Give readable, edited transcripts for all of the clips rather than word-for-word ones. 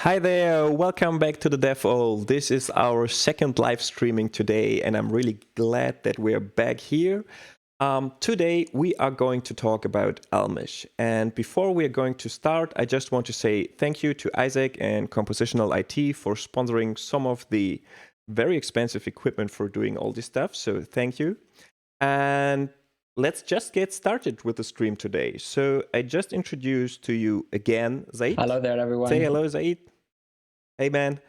Hi there, welcome back to the DevOl. This is our second live streaming today, and I'm really glad that we're back here. Today we are going to talk about Elmish. And before we are going to start, I just want to say thank you to Isaac and Compositional IT for sponsoring some of the very expensive equipment for doing all this stuff. So thank you. And let's just get started with the stream today. So I just introduced to you again, Zaid. Hello there, everyone. Say hello, Zaid. Hey, man.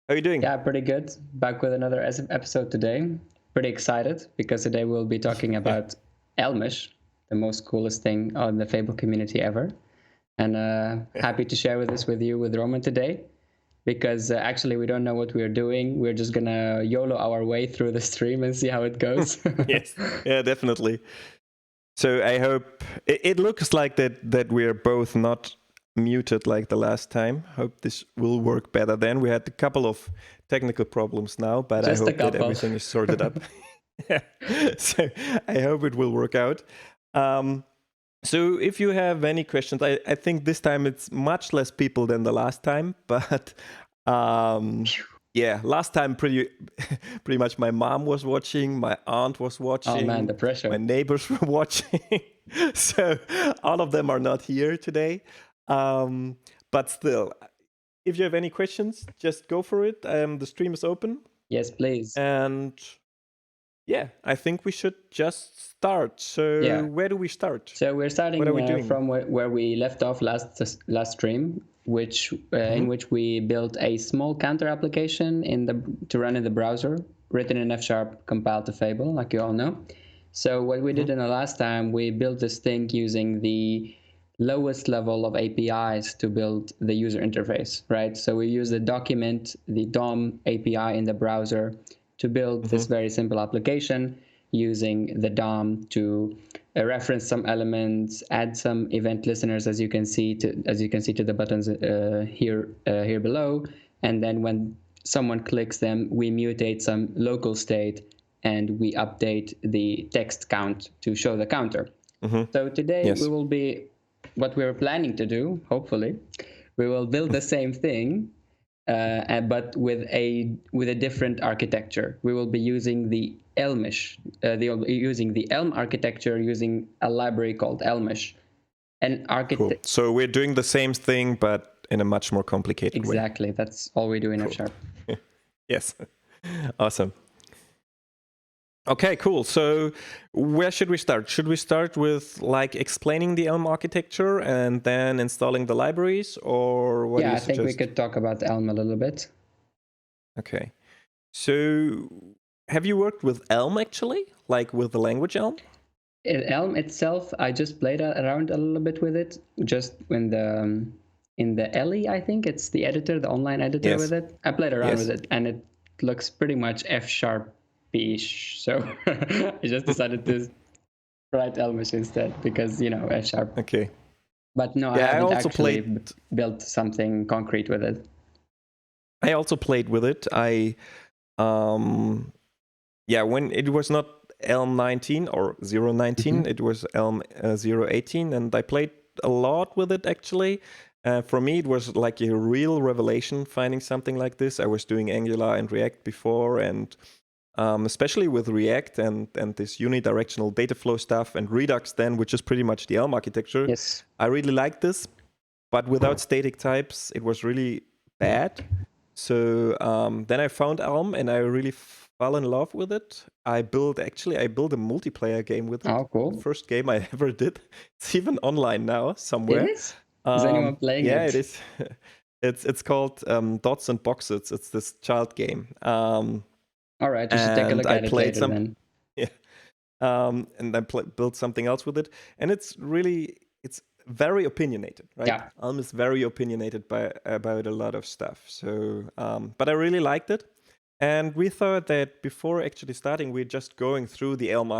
How are you doing? Yeah, pretty good. Back with another episode today. Pretty excited because today we'll be talking about Elmish, the most coolest thing on the Fable community ever. And happy to share this with you with Roman today because actually we don't know what we're doing. We're just going to YOLO our way through the stream and see how it goes. Yes, yeah, definitely. So I hope it looks like that we're both not muted like the last time. Hope this will work better then. We had a couple of technical problems now, but I hope that everything is sorted up. Yeah. So I hope it will work out. So if you have any questions, I think this time it's much less people than the last time, but yeah, last time pretty much my mom was watching, my aunt was watching. Oh man, the pressure. My neighbors were watching. So all of them are not here today. But still, if you have any questions, just go for it. The stream is open. Yes, please. And yeah, I think we should just start. So where do we start? So we're starting from where we left off last stream, which in which we built a small counter application to run in the browser, written in F#, compiled to Fable, like you all know. So what we did in the last time, we built this thing using the lowest level of APIs to build the user interface, right? So we use the document, the DOM API in the browser to build this very simple application using the DOM to reference some elements, add some event listeners, as you can see to the buttons here below, and then when someone clicks them, we mutate some local state and we update the text count to show the counter. So today we will be what we're planning to do. Hopefully, we will build the same thing. But with a different architecture. We will be using the Elmish, using the Elm architecture, using a library called Elmish. Cool. So we're doing the same thing, but in a much more complicated way. Exactly. That's all we do in F#. Yes. Awesome. Okay, cool. So where should we start? Should we start with like explaining the Elm architecture and then installing the libraries, or what do you suggest? I think we could talk about Elm a little bit. Okay. So have you worked with Elm actually? Like with the language Elm? Elm itself, I just played around a little bit with it, just in the Ellie, I think it's the editor, the online editor with it. I played around with it, and it looks pretty much F#-ish. So I just decided to write Elmish instead because, F#. Okay. But no, I haven't actually built something concrete with it. I also played with it. When it was not Elm 19 or 019, it was Elm 018, and I played a lot with it actually. For me, it was like a real revelation finding something like this. I was doing Angular and React before, and especially with React and this unidirectional data flow stuff and Redux then, which is pretty much the Elm architecture. Yes. I really liked this, but without static types, it was really bad. So then I found Elm and I really fell in love with it. I built a multiplayer game with it. Oh, cool. The first game I ever did. It's even online now somewhere. It is? Is anyone playing it? Yeah, it is. It's called Dots and Boxes. It's this child game. All right, you should take a look at it later then. Yeah. And I built something else with it. And it's very opinionated, right? Yeah. Elm is very opinionated about a lot of stuff. So, but I really liked it. And we thought that before actually starting, we're just going through the Elm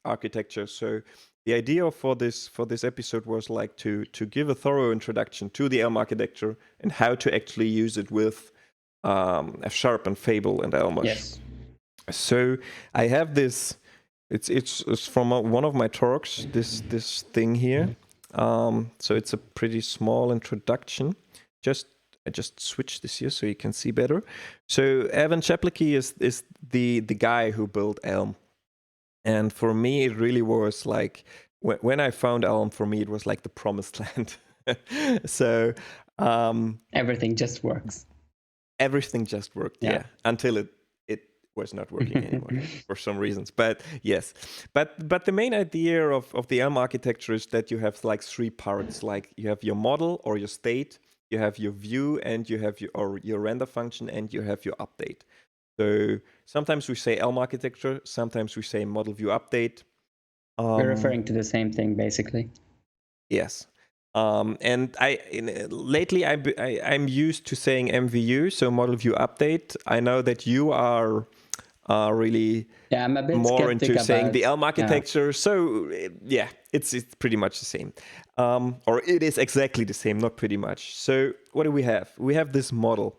architecture. So the idea for this episode was like to give a thorough introduction to the Elm architecture and how to actually use it with F# and Fable and Elmish. Yes. So I have this. It's from one of my talks. This thing here. So it's a pretty small introduction. Just I just switched this here so you can see better. So Evan Czaplicki is the guy who built Elm. And for me, it really was like, when I found Elm, for me, it was like the promised land. So everything just works. Everything just worked, yeah, until it was not working anymore for some reasons. But yes, but the main idea of the Elm architecture is that you have like three parts. Like you have your model or your state, you have your view, and you have your render function, and you have your update. So sometimes we say Elm architecture, sometimes we say model view update. We're referring to the same thing, basically. Yes. And lately I'm used to saying MVU, so model view update. I know that you are really I'm a bit more into saying the Elm architecture. Yeah. So it's pretty much the same, or it is exactly the same, not pretty much. So what do we have? We have this model.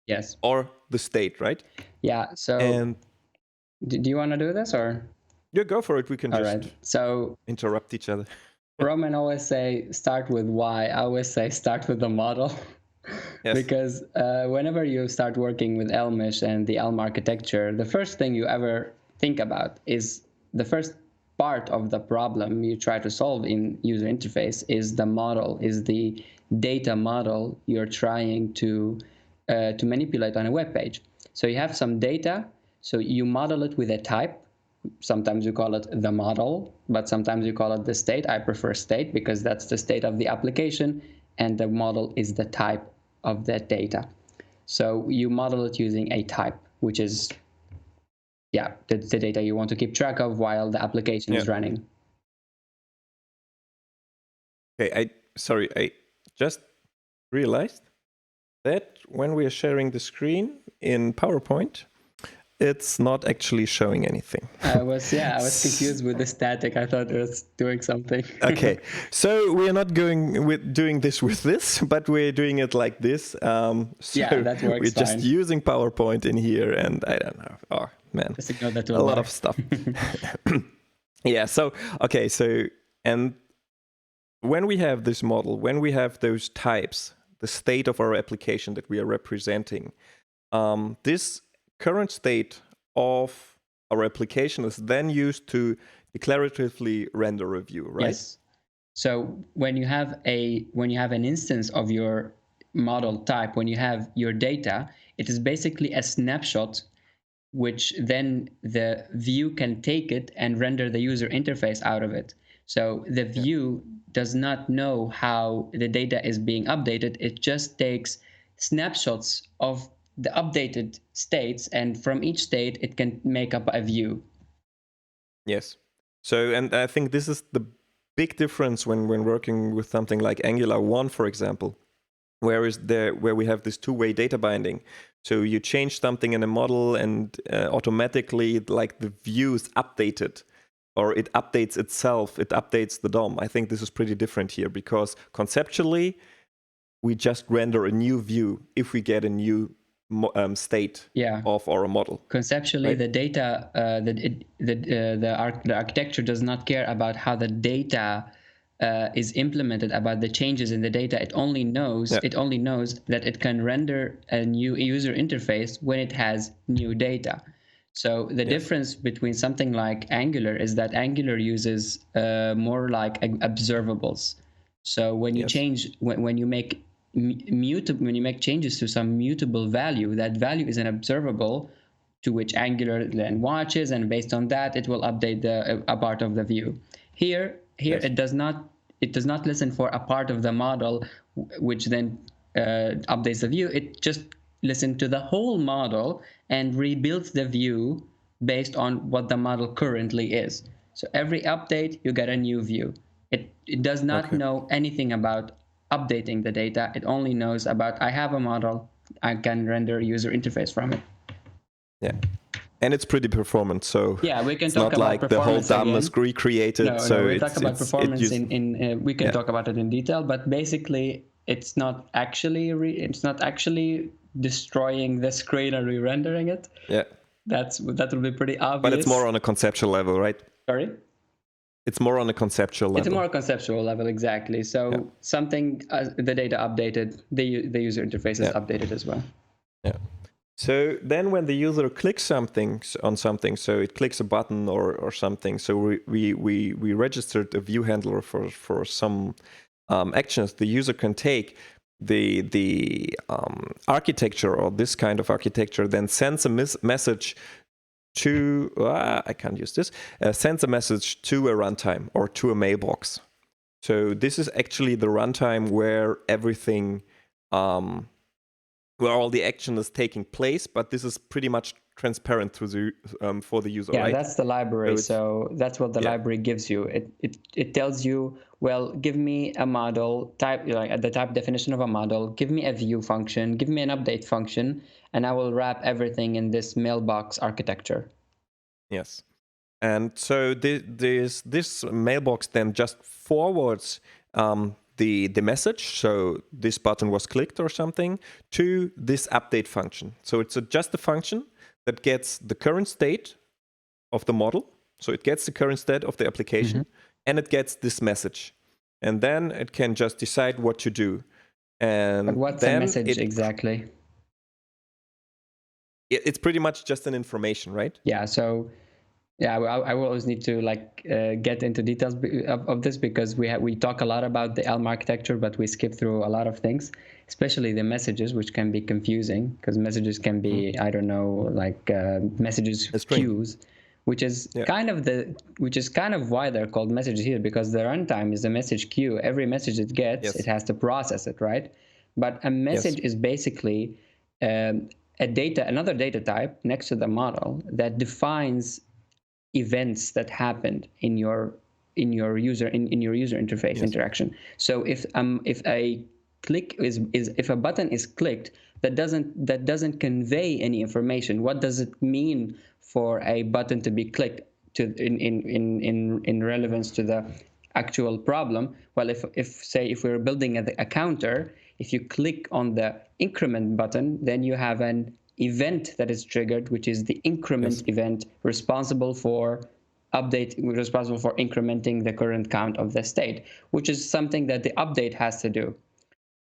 Yes. Or the state, right? Yeah. So and do you want to do this or? Yeah, go for it. We can so interrupt each other. Roman always say start with why. I always say start with the model. Yes. Because whenever you start working with Elmish and the Elm architecture, the first thing you ever think about is the first part of the problem you try to solve in user interface is the model, is the data model you're trying to manipulate on a web page. So you have some data, so you model it with a type. Sometimes you call it the model, but sometimes you call it the state. I prefer state because that's the state of the application, and the model is the type of that data. So you model it using a type, which is the data you want to keep track of while the application is running. Okay, I just realized that when we are sharing the screen in PowerPoint, it's not actually showing anything. I was confused with the static. I thought it was doing something. Okay, so we are not doing this with this, but we're doing it like this. So that works. We're just using PowerPoint in here, and I don't know. Oh man, just ignore that a lot of stuff. Yeah. So okay. So and when we have this model, when we have those types, the state of our application that we are representing, this current state of our application is then used to declaratively render a view, right? Yes. So when you have an instance of your model type, when you have your data, it is basically a snapshot, which then the view can take it and render the user interface out of it. So the view does not know how the data is being updated. It just takes snapshots of the updated states, and from each state it can make up a view. Yes. So, and I think this is the big difference when working with something like Angular 1, for example, where we have this two-way data binding. So you change something in a model and automatically like the view is updated, or it updates itself, it updates the DOM. I think this is pretty different here because conceptually we just render a new view if we get a new state of our model. Conceptually, right? The data, the architecture does not care about how the data is implemented, about the changes in the data. It only knows that it can render a new user interface when it has new data. So the difference between something like Angular is that Angular uses more like observables. So when you change, when you make changes to some mutable value, that value is an observable to which Angular then watches, and based on that it will update a part of the view. Here it does not listen for a part of the model which then updates the view. It just listens to the whole model and rebuilds the view based on what the model currently is. So every update you get a new view. It does not know anything about updating the data. It only knows about, I have a model, I can render a user interface from it. Yeah. And it's pretty performant, so we can it's talk not about like the whole DOM is recreated. No, we talk about performance we can talk about it in detail, but basically it's not actually destroying the screen and re-rendering it. Yeah. That will be pretty obvious. But it's more on a conceptual level, right? Sorry? It's more on a conceptual level. It's a more conceptual level, exactly. So something, the data updated, the user interface is updated as well. Yeah. So then when the user clicks on something, so it clicks a button or something, so we registered a view handler for some actions the user can take. The architecture, or this kind of architecture, then sends a message to, I can't use this, sends a message to a runtime or to a mailbox. So this is actually the runtime where everything, where all the action is taking place, but this is pretty much transparent to the, for the user, right? That's the library. So that's what the library gives you. It tells you, well, give me a model type, like the type definition of a model, give me a view function, give me an update function, and I will wrap everything in this mailbox architecture. Yes. And so this mailbox then just forwards the message, so this button was clicked or something, to this update function. So it's just a function that gets the current state of the model. So it gets the current state of the application, and it gets this message. And then it can just decide what to do. And but what's then a message exactly? It's pretty much just an information, right? Yeah, so I will always need to get into details of this, because we talk a lot about the Elm architecture, but we skip through a lot of things, especially the messages, which can be confusing, because messages can be, I don't know, like messages queues, which is kind of why they're called messages here, because the runtime is a message queue. Every message it gets, it has to process it, right? But a message is basically another data type next to the model that defines events that happened in your user interface interaction. So if a click if a button is clicked, that doesn't convey any information. What does it mean for a button to be clicked to in relevance to the actual problem? Well, if we're building a counter, if you click on the increment button, then you have an event that is triggered, which is the increment event, responsible for incrementing the current count of the state, which is something that the update has to do.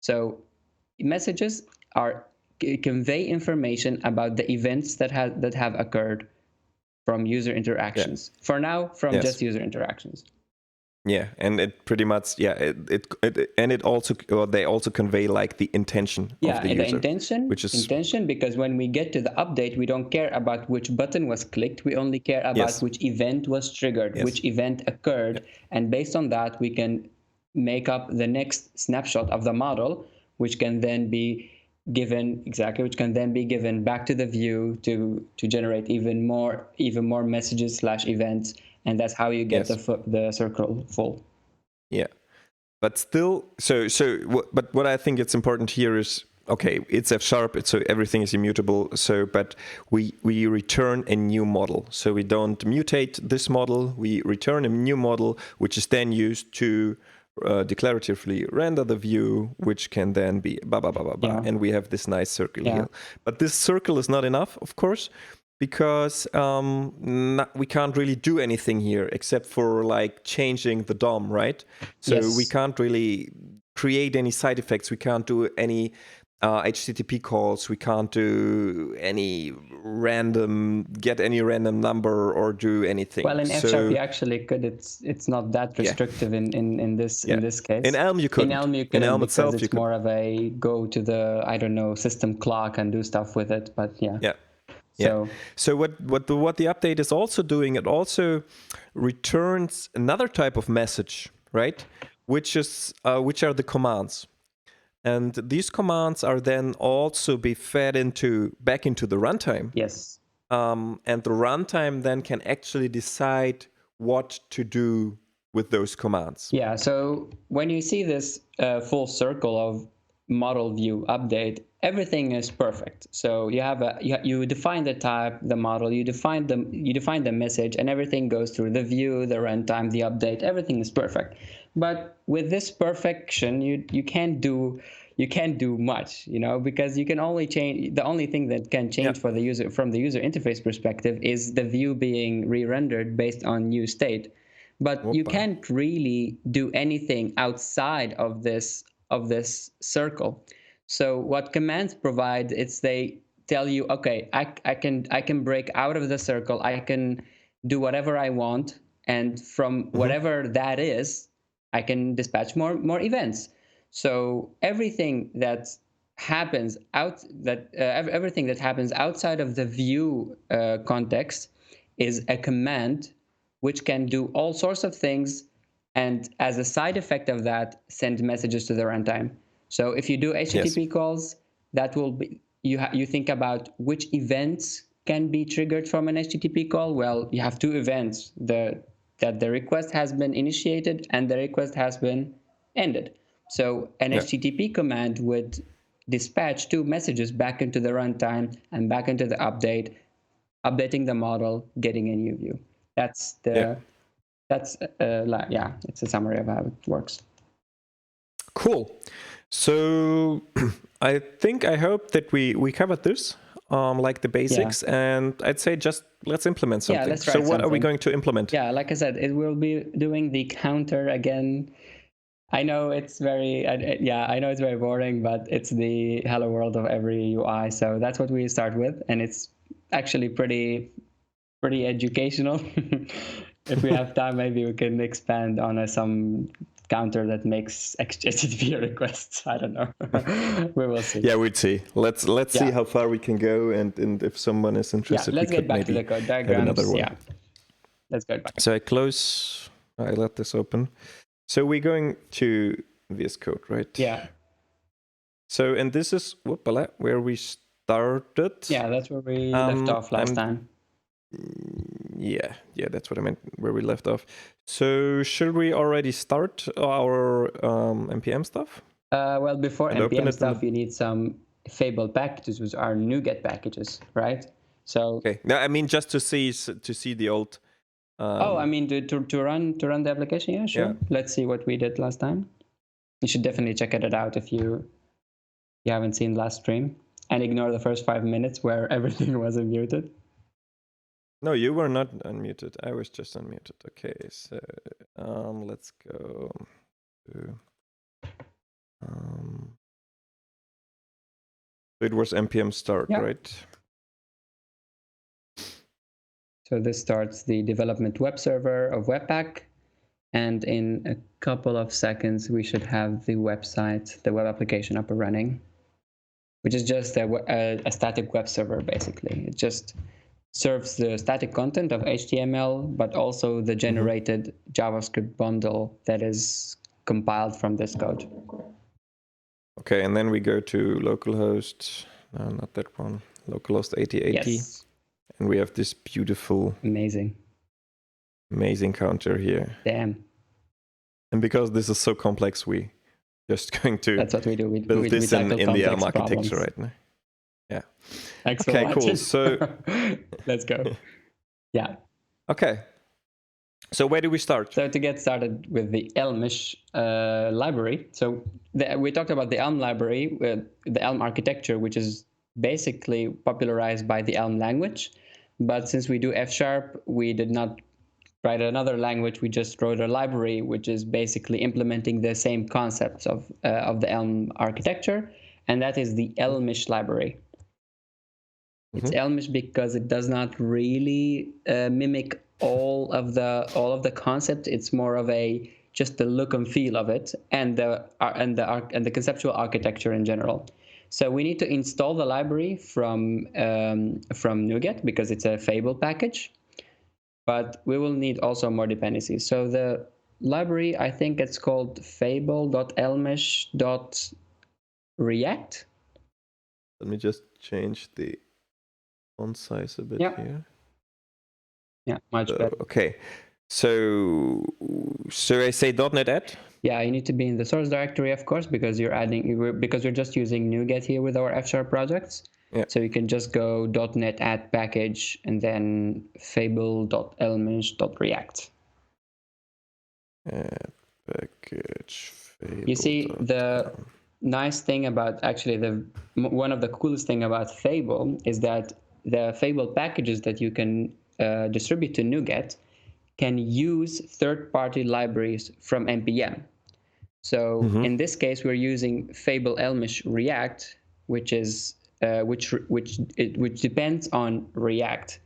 So messages convey information about the events that have occurred from user interactions. For now, from just user interactions. Yeah, and it pretty much it also, or they also convey like the intention of the user. Intention, because when we get to the update, we don't care about which button was clicked. We only care about which event was triggered, which event occurred, and based on that, we can make up the next snapshot of the model, which can then be given back to the view to generate even more messages / events. And that's how you get the circle full. Yeah, but still, but what I think it's important here is, okay, it's F#, so everything is immutable. So, but we return a new model. So we don't mutate this model. We return a new model, which is then used to declaratively render the view, which can then be blah blah blah blah blah, and we have this nice circle here. But this circle is not enough, of course, because we can't really do anything here except for like changing the DOM, right? So we can't really create any side effects. We can't do any HTTP calls. We can't do any get any random number or do anything. Well, in F# you actually could. It's not that restrictive in this case. In Elm you couldn't. In Elm you couldn't, in Elm itself it's more of a go to the, I don't know, system clock and do stuff with it. But So what the update is also doing, it also returns another type of message, right? Which are the commands. And these commands are then also be fed back into the runtime. Yes. And the runtime then can actually decide what to do with those commands. Yeah. So when you see this full circle of model view update, everything is perfect. So you define the type, the model, you define the message, and everything goes through the view, the runtime, the update. Everything is perfect. But with this perfection, you can't do much, because you can only change. The only thing that can change for the user from the user interface perspective is the view being re-rendered based on new state. but you can't really do anything outside of this circle. So what commands provide, it's they tell you, okay, I can break out of the circle, I can do whatever I want, and from whatever that is, I can dispatch more events. So everything that happens everything that happens outside of the view context is a command which can do all sorts of things, and as a side effect of that, send messages to the runtime. So if you do HTTP calls, that will be, you think about which events can be triggered from an HTTP call. Well, you have two events: that the request has been initiated and the request has been ended. So an HTTP command would dispatch two messages back into the runtime and back into the updating the model, getting a new view. That's it's a summary of how it works. Cool. So I hope that we covered this, like the basics, and I'd say just let's implement something. Yeah, let's try something. What are we going to implement? Yeah, like I said, it will be doing the counter again. I know it's very boring, but it's the hello world of every UI. So that's what we start with, and it's actually pretty educational. If we have time, maybe we can expand on some counter that makes HTTP requests. I don't know. We will see. Yeah, we'd see. Let's see how far we can go, and if someone is interested, let's get back to the code diagrams. Another one. Yeah, let's go back. So I let this open. So we're going to VS Code, right? Yeah. So, and this is where we started. Yeah, that's where we left off last time. Yeah, that's what I meant, where we left off. So should we already start our npm stuff? Well, before npm stuff, you need some Fable packages, which are NuGet packages, right? So okay, now I mean just to see the old. I mean to run the application. Yeah, sure. Yeah. Let's see what we did last time. You should definitely check it out if you haven't seen last stream, and ignore the first 5 minutes where everything was unmuted. No, you were not unmuted. I was just unmuted. Okay, so let's go to it was npm start, right? So this starts the development web server of Webpack, and in a couple of seconds we should have the website, the web application up and running, which is just a static web server basically. It just serves the static content of HTML, but also the generated JavaScript bundle that is compiled from this code. Okay, and then we go to localhost, no, not that one, localhost 8080. Yes. And we have this beautiful, amazing counter here. Damn. And because this is so complex, we just going to that's what we do. We build this in the Elm architecture right now. Yeah. Thanks okay, cool. So let's go. Yeah. Okay. So where do we start? So to get started with the Elmish library. So we talked about the Elm library, the Elm architecture, which is basically popularized by the Elm language. But since we do F#, we did not write another language. We just wrote a library, which is basically implementing the same concepts of the Elm architecture, and that is the Elmish library. It's Elmish because it does not really mimic all of the concept. It's more of just the look and feel of it, and the conceptual architecture in general. So we need to install the library from NuGet because it's a Fable package, but we will need also more dependencies. So the library, I think it's called fable.elmish.react. Let me just change the font size a bit here. Yeah, much better. Okay, so I say .NET add? Yeah, you need to be in the source directory, of course, because we're just using NuGet here with our F# projects. Yeah. So you can just go .NET add package and then fable.elmish.react. Add package. Fable. You see, the nice thing about one of the coolest thing about Fable is that the Fable packages that you can distribute to NuGet can use third-party libraries from NPM. So in this case, we're using Fable Elmish React, which depends on React.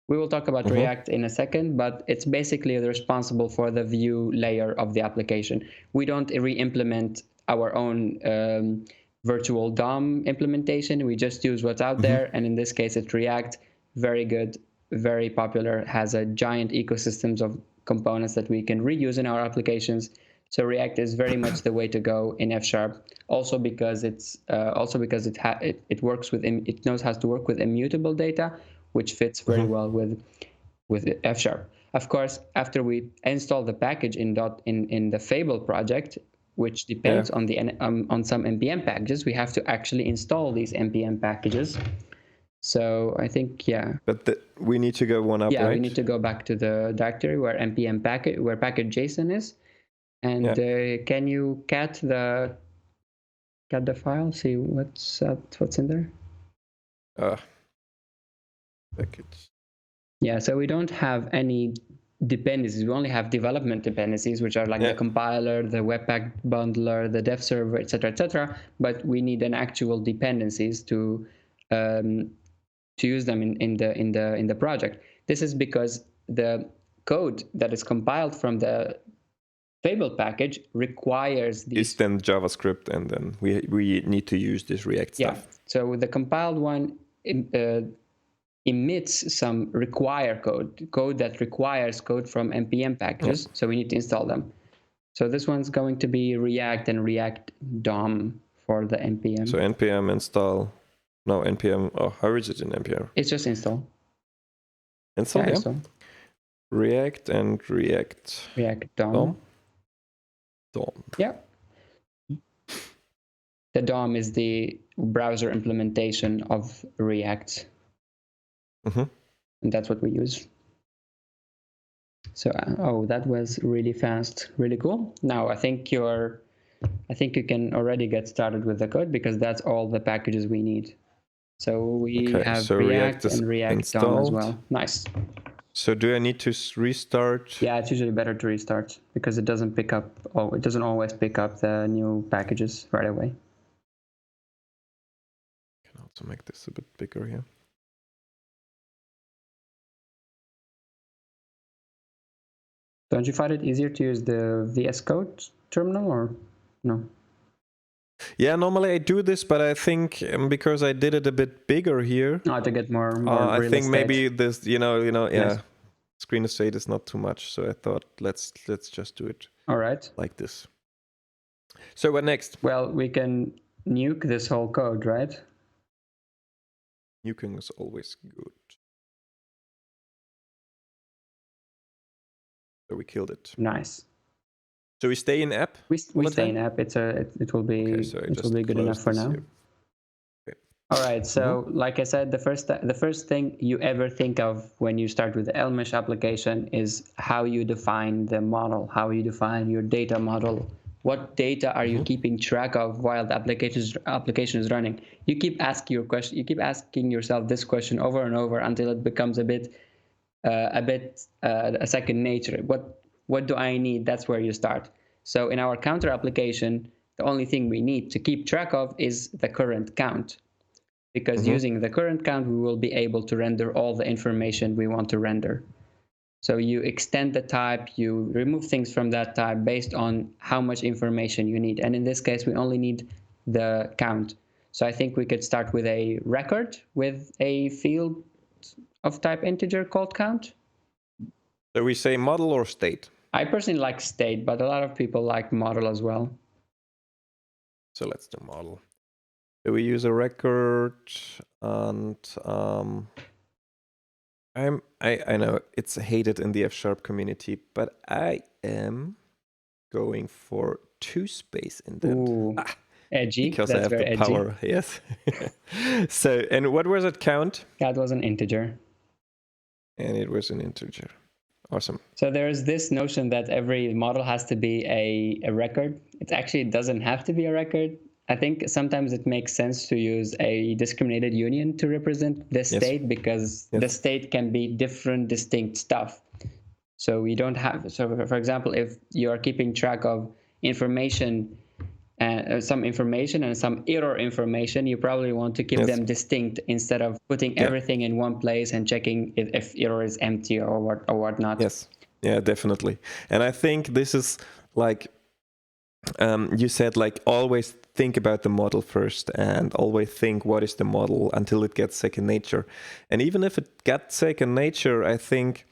We will talk about React in a second, but it's basically responsible for the view layer of the application. We don't re-implement our own virtual DOM implementation. We just use what's out there, and in this case, it's React. Very good, very popular, has a giant ecosystems of components that we can reuse in our applications. So React is very much the way to go in F#. Also because it knows how to work with immutable data, which fits very well with F#. Of course, after we install the package in the Fable project, which depends on some npm packages, we have to actually install these npm packages. So I think But we need to go one up, right? We need to go back to the directory where package.json is. And can you cat the file? See what's in there. Package. Yeah, so we don't have any dependencies. We only have development dependencies, which are like the compiler, the Webpack bundler, the dev server, etc., etc. But we need an actual dependencies to use them in the project. This is because the code that is compiled from the Fable package requires these. It's then JavaScript, and then we need to use this React stuff. Yeah. So the compiled one emits some require code that requires code from npm packages. So we need to install them. So this one's going to be React and React DOM for the npm. So npm install. No, npm. Oh, how is it in npm? It's just install. Install, install. React and React DOM. DOM. Yeah. The DOM is the browser implementation of React. And that's what we use. So, that was really fast, really cool. Now I think you can already get started with the code, because that's all the packages we need. So we have React and React DOM as well. Nice. So do I need to restart? Yeah, it's usually better to restart, because it doesn't always pick up the new packages right away. I can also make this a bit bigger here. Don't you find it easier to use the VS Code terminal, or no? Yeah, normally I do this, but I think because I did it a bit bigger here, to get more I real think estate. maybe this, Yes. screen estate is not too much. So I thought let's just do it. All right. Like this. So what next? Well, we can nuke this whole code, right? Nuking is always good. So we killed it. Nice. So we stay in app. We stay in app. It will be good enough for now. Okay. All right. So, like I said, the first thing you ever think of when you start with the Elmish application is how you define the model, how you define your data model. What data are you keeping track of while the application is running? You keep asking yourself this question over and over until it becomes a second nature. What do I need? That's where you start. So in our counter application, the only thing we need to keep track of is the current count, because using the current count, we will be able to render all the information we want to render. So you extend the type, you remove things from that type based on how much information you need. And in this case, we only need the count. So I think we could start with a record with a field of type integer called count. So we say model or state? I personally like state, but a lot of people like model as well. So let's do model. So we use a record, and I know it's hated in the F# community, but I am going for 2 space indent. Ooh, edgy. Because That's I have very the edgy. power. Yes. So, and what was it count? That was an integer. And it was an integer. Awesome. So there's this notion that every model has to be a record. It actually doesn't have to be a record. I think sometimes it makes sense to use a discriminated union to represent the state, because the state can be different, distinct stuff. So we don't have, so for example, if you are keeping track of information, some information and some error information, you probably want to keep them distinct instead of putting everything in one place and checking if error is empty or whatnot. Yes, yeah, definitely. And I think this is like you said, like always think about the model first and always think what is the model until it gets second nature. And even if it gets second nature, I think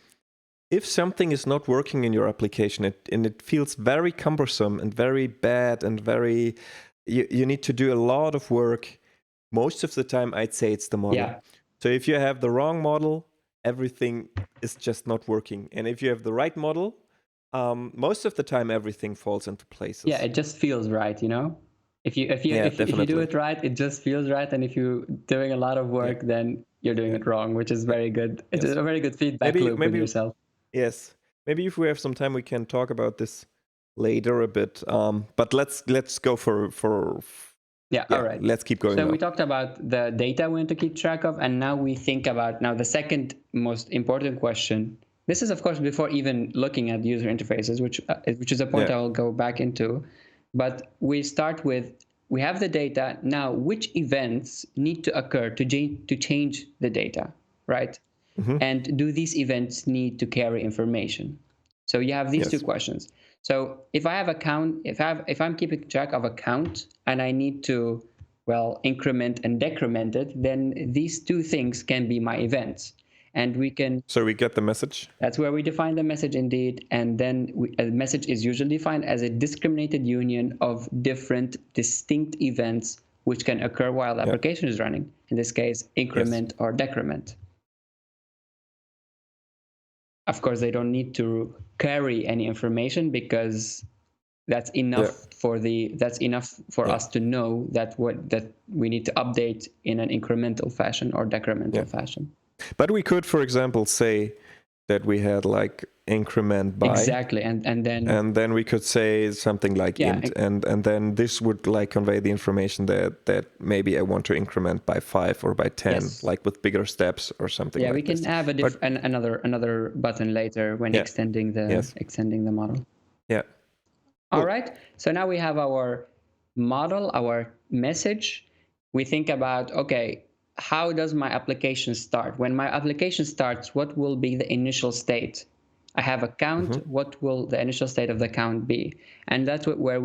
if something is not working in your application and it feels very cumbersome and very bad and very, you need to do a lot of work, most of the time I'd say it's the model. Yeah. So if you have the wrong model, everything is just not working. And if you have the right model, most of the time everything falls into places. Yeah, it just feels right, you know? If you do it right, it just feels right. And if you're doing a lot of work, then you're doing it wrong, which is very good. It's a very good feedback loop with yourself. Yes. Maybe if we have some time, we can talk about this later a bit. But let's go for all right. Let's keep going. So we talked about the data we want to keep track of, and now we think about the second most important question. This is, of course, before even looking at user interfaces, which is a point I'll go back into. But we start with, we have the data. Now, which events need to occur to change the data, right? And do these events need to carry information? So you have these two questions. So if I have a count, if I'm keeping track of a count and I need to, increment and decrement it, then these two things can be my events. And we can... So we get the message? That's where we define the message indeed. And then a message is usually defined as a discriminated union of different distinct events which can occur while the application is running. In this case, increment or decrement. Of course, they don't need to carry any information because that's enough for us to know that we need to update in an incremental fashion or decremental fashion. But we could, for example, say that we had like increment by exactly, and then we could say something like int, and then this would like convey the information that maybe I want to increment by 5 or by 10, like with bigger steps or something. Yeah, we can have another button later when extending the model. Yeah. All right. So now we have our model, our message. We think about, okay, how does my application start? When my application starts, what will be the initial state? I have a count. What will the initial state of the count be? And that's where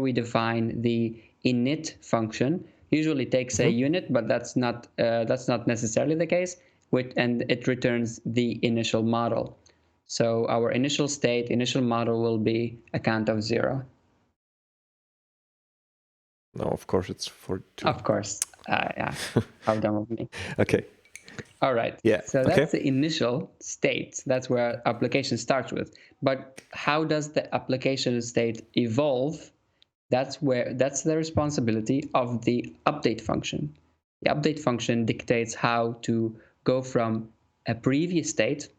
we define the init function. Usually takes a unit, but that's not necessarily the case. And it returns the initial model. So our initial model will be a count of 0. No, of course it's for 2. Of course. Yeah. How dumb of me. Okay. All right. Yeah. So that's the initial state. That's where application starts with. But how does the application state evolve? That's the responsibility of the update function. The update function dictates how to go from a previous state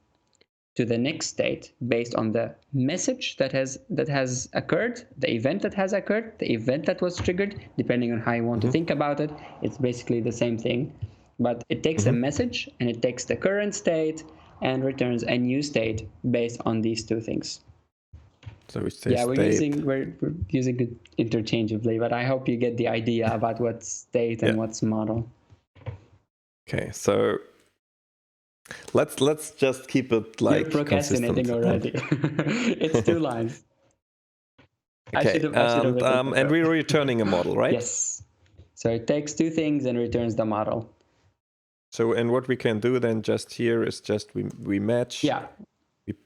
to the next state based on the message that has occurred, the event that has occurred, the event that was triggered, depending on how you want to think about it. It's basically the same thing, but it takes a message and it takes the current state and returns a new state based on these two things. So we say we're using it interchangeably, but I hope you get the idea about what's state and what's model. Okay, so let's just keep it like you're procrastinating already. It's 2 lines. Okay, and we're returning a model, right? Yes. So it takes 2 things and returns the model. So, and what we can do then just here is just we match. Yeah.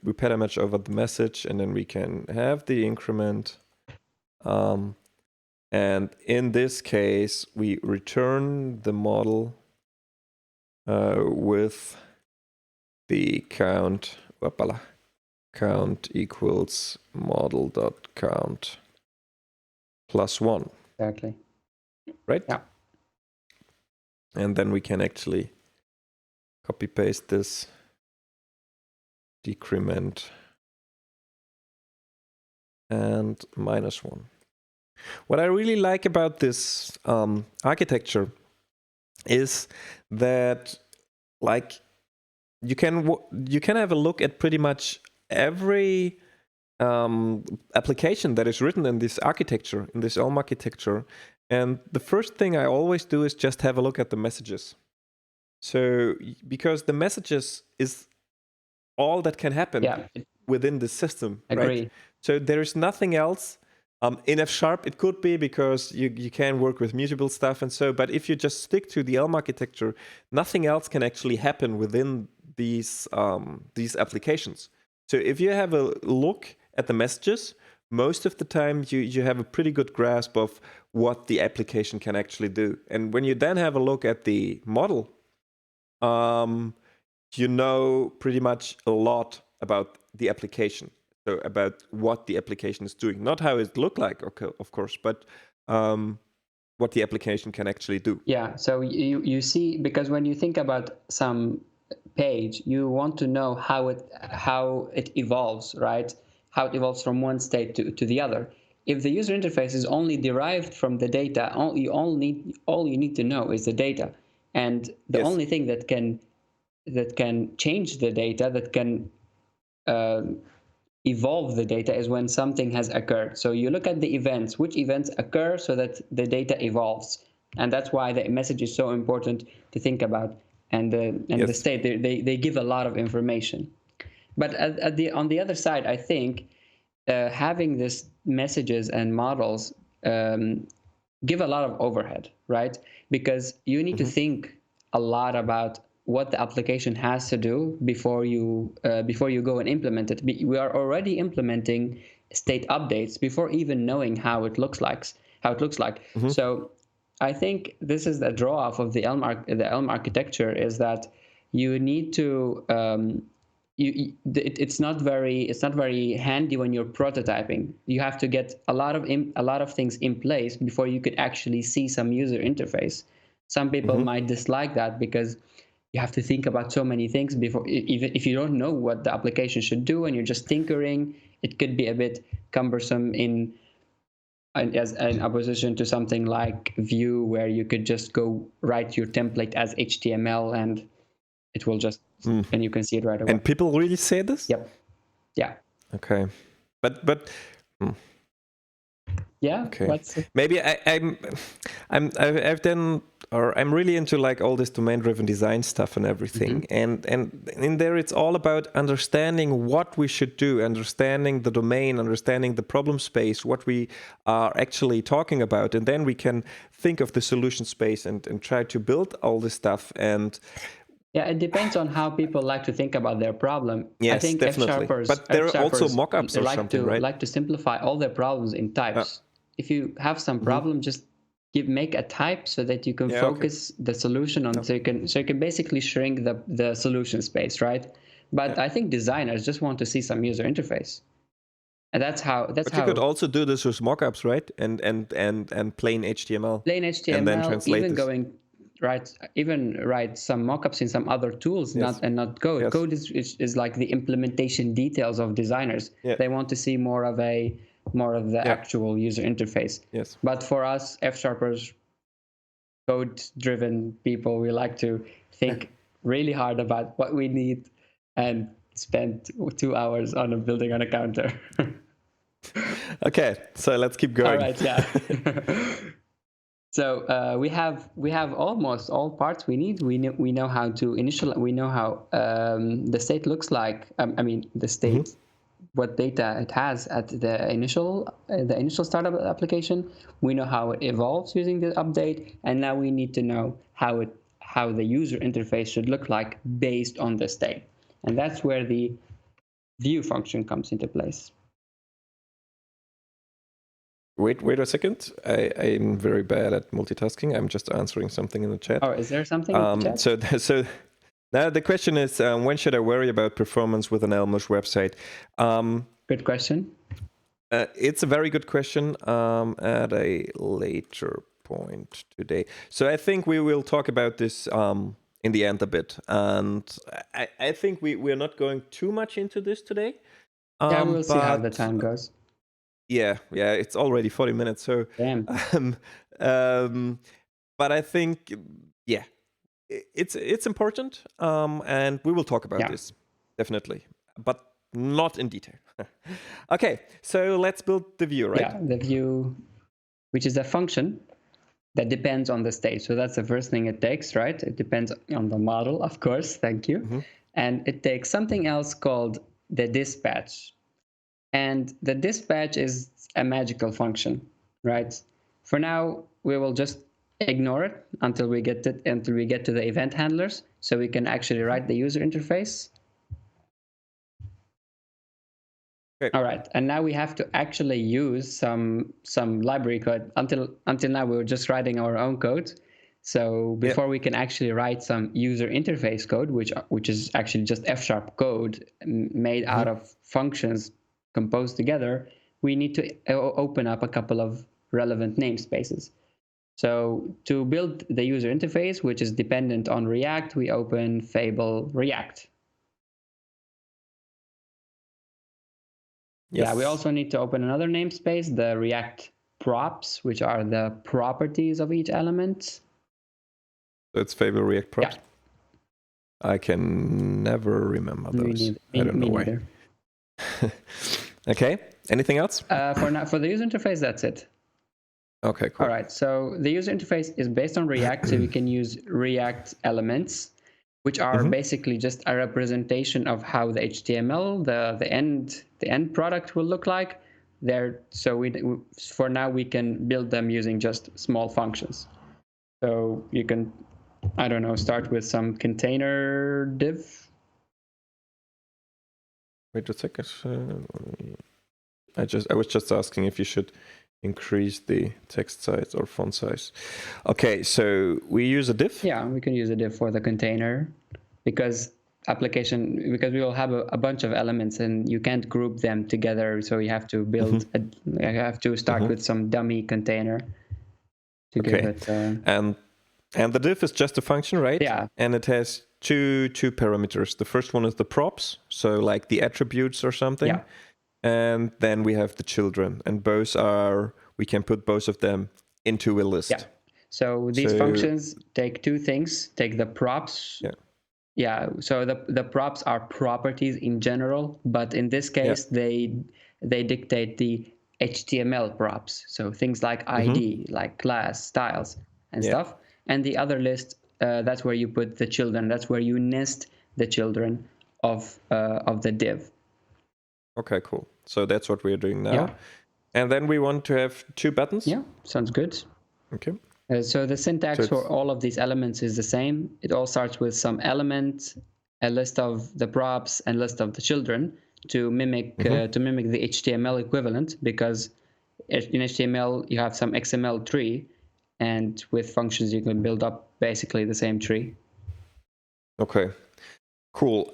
We pattern match over the message, and then we can have the increment. And in this case, we return the model with the count equals model.count plus 1. Exactly. Right? Yeah. And then we can actually copy paste this decrement and -1. What I really like about this architecture is that like you can have a look at pretty much every application that is written in this architecture, in this Elm architecture. And the first thing I always do is just have a look at the messages. So because the messages is all that can happen within the system, Agree. right? So there is nothing else. In F#, it could be because you can work with mutable stuff and so, but if you just stick to the Elm architecture, nothing else can actually happen within these applications. So if you have a look at the messages, most of the time you have a pretty good grasp of what the application can actually do. And when you then have a look at the model, you know pretty much a lot about the application. So about what the application is doing, not how it look like, okay, of course, but what the application can actually do. Yeah, so you see, because when you think about some page, you want to know how it evolves, right? How it evolves from one state to the other. If the user interface is only derived from the data, all you need to know is the data, and the only thing that can change the data, that can evolve the data, is when something has occurred. So you look at the events, which events occur so that the data evolves. And that's why the message is so important to think about. And the state, they give a lot of information. But on the other side, I think having this messages and models give a lot of overhead, right? Because you need to think a lot about what the application has to do before you go and implement it. We are already implementing state updates before even knowing how it looks like. So I think this is the draw off of the Elm architecture, is that you need to it's not very handy when you're prototyping. You have to get a lot of things in place before you could actually see some user interface. Some people might dislike that because you have to think about so many things before, even if you don't know what the application should do and you're just tinkering. It could be a bit cumbersome as an opposition to something like Vue, where you could just go write your template as HTML and it will just and you can see it right away. And people really say this? Yep. Yeah. Okay. But yeah. Okay. Maybe I'm really into like all this domain-driven design stuff and everything. And in there it's all about understanding what we should do, understanding the domain, understanding the problem space, what we are actually talking about, and then we can think of the solution space and try to build all this stuff. And yeah, it depends on how people like to think about their problem. Yes, I think definitely. But there are also mock-ups or something, right? Like to simplify all their problems in types. If you have some problem, just make a type so that you can focus the solution on. So you can basically shrink the solution space, right? But I think designers just want to see some user interface, and that's how. But you could also do this with mockups, right? And plain HTML. Plain HTML, and then translate even this. Even write some mockups in some other tools, not code. Yes. Code is like the implementation details of designers. They want to see more of the actual user interface. Yes. But for us F-sharpers, code-driven people, we like to think really hard about what we need and spend 2 hours building on a counter. Okay, so let's keep going. All right, yeah. So we have almost all parts we need. We know how to initial. We know how the state looks like. The state, what data it has at the initial startup application. We know how it evolves using the update, and now we need to know how the user interface should look like based on the state, and that's where the view function comes into place. Wait a second. I'm very bad at multitasking. I'm just answering something in the chat. Oh, is there something in the chat? So now the question is, when should I worry about performance with an Elmish website? Good question. It's a very good question at a later point today. So I think we will talk about this in the end a bit. And I think we're not going too much into this today. Yeah, we'll see how the time goes. Yeah, it's already 40 minutes. So, damn. But I think, it's important, and we will talk about this definitely. But not in detail. Okay, so let's build the view, right? Yeah, the view, which is a function that depends on the state. So that's the first thing it takes, right? It depends on the model, of course. Thank you. And it takes something else called the dispatch. And the dispatch is a magical function, right? For now, we will just ignore it until we get to the event handlers, so we can actually write the user interface. Okay. All right, and now we have to actually use some library code. Until now, we were just writing our own code. So before we can actually write some user interface code, which is actually just F# code made out of functions composed together, we need to open up a couple of relevant namespaces. So to build the user interface, which is dependent on React, we open Fable React. Yes. Yeah, we also need to open another namespace, the React props, which are the properties of each element. So it's Fable React props? Yeah. I can never remember those. I don't know why. Okay, anything else? For now, for the user interface, that's it. Okay, cool. All right, so the user interface is based on React, so we can use React elements, which are basically just a representation of how the HTML, the end product will look like. So for now we can build them using just small functions. So you can, I don't know, start with some container div. Wait a second. I was just asking if you should increase the text size or font size. Okay, so we use a div? Yeah, we can use a div for the container because we will have a bunch of elements and you can't group them together. So you have to build, you have to start with some dummy container to give it. And the div is just a function, right? Yeah. And it has two parameters. The first one is the props, so like the attributes or something. Yeah. And then we have the children, and we can put both of them into a list. Yeah. So these functions take two things. Take the props. Yeah. So the props are properties in general, but in this case, they dictate the HTML props. So things like ID, like class, styles, and stuff. And the other list, that's where you put the children. That's where you nest the children of the div. Okay, cool. So that's what we're doing now. Yeah. And then we want to have two buttons. Yeah, sounds good. Okay. So the syntax for all of these elements is the same. It all starts with some element, a list of the props, and list of the children to mimic the HTML equivalent, because in HTML you have some XML tree, and with functions you can build up basically the same tree. Okay, cool.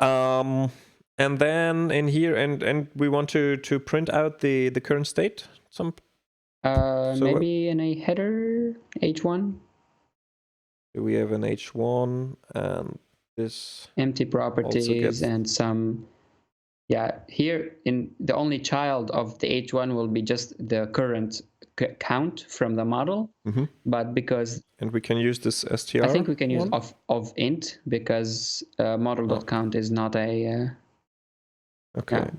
And then in here, and we want to print out the current state. Maybe in a header H1. We have an H1 and this empty properties and some. Yeah, here in the only child of the H1 will be just the current count from the model, but because and we can use this str. I think we can use of int because model.count is not a.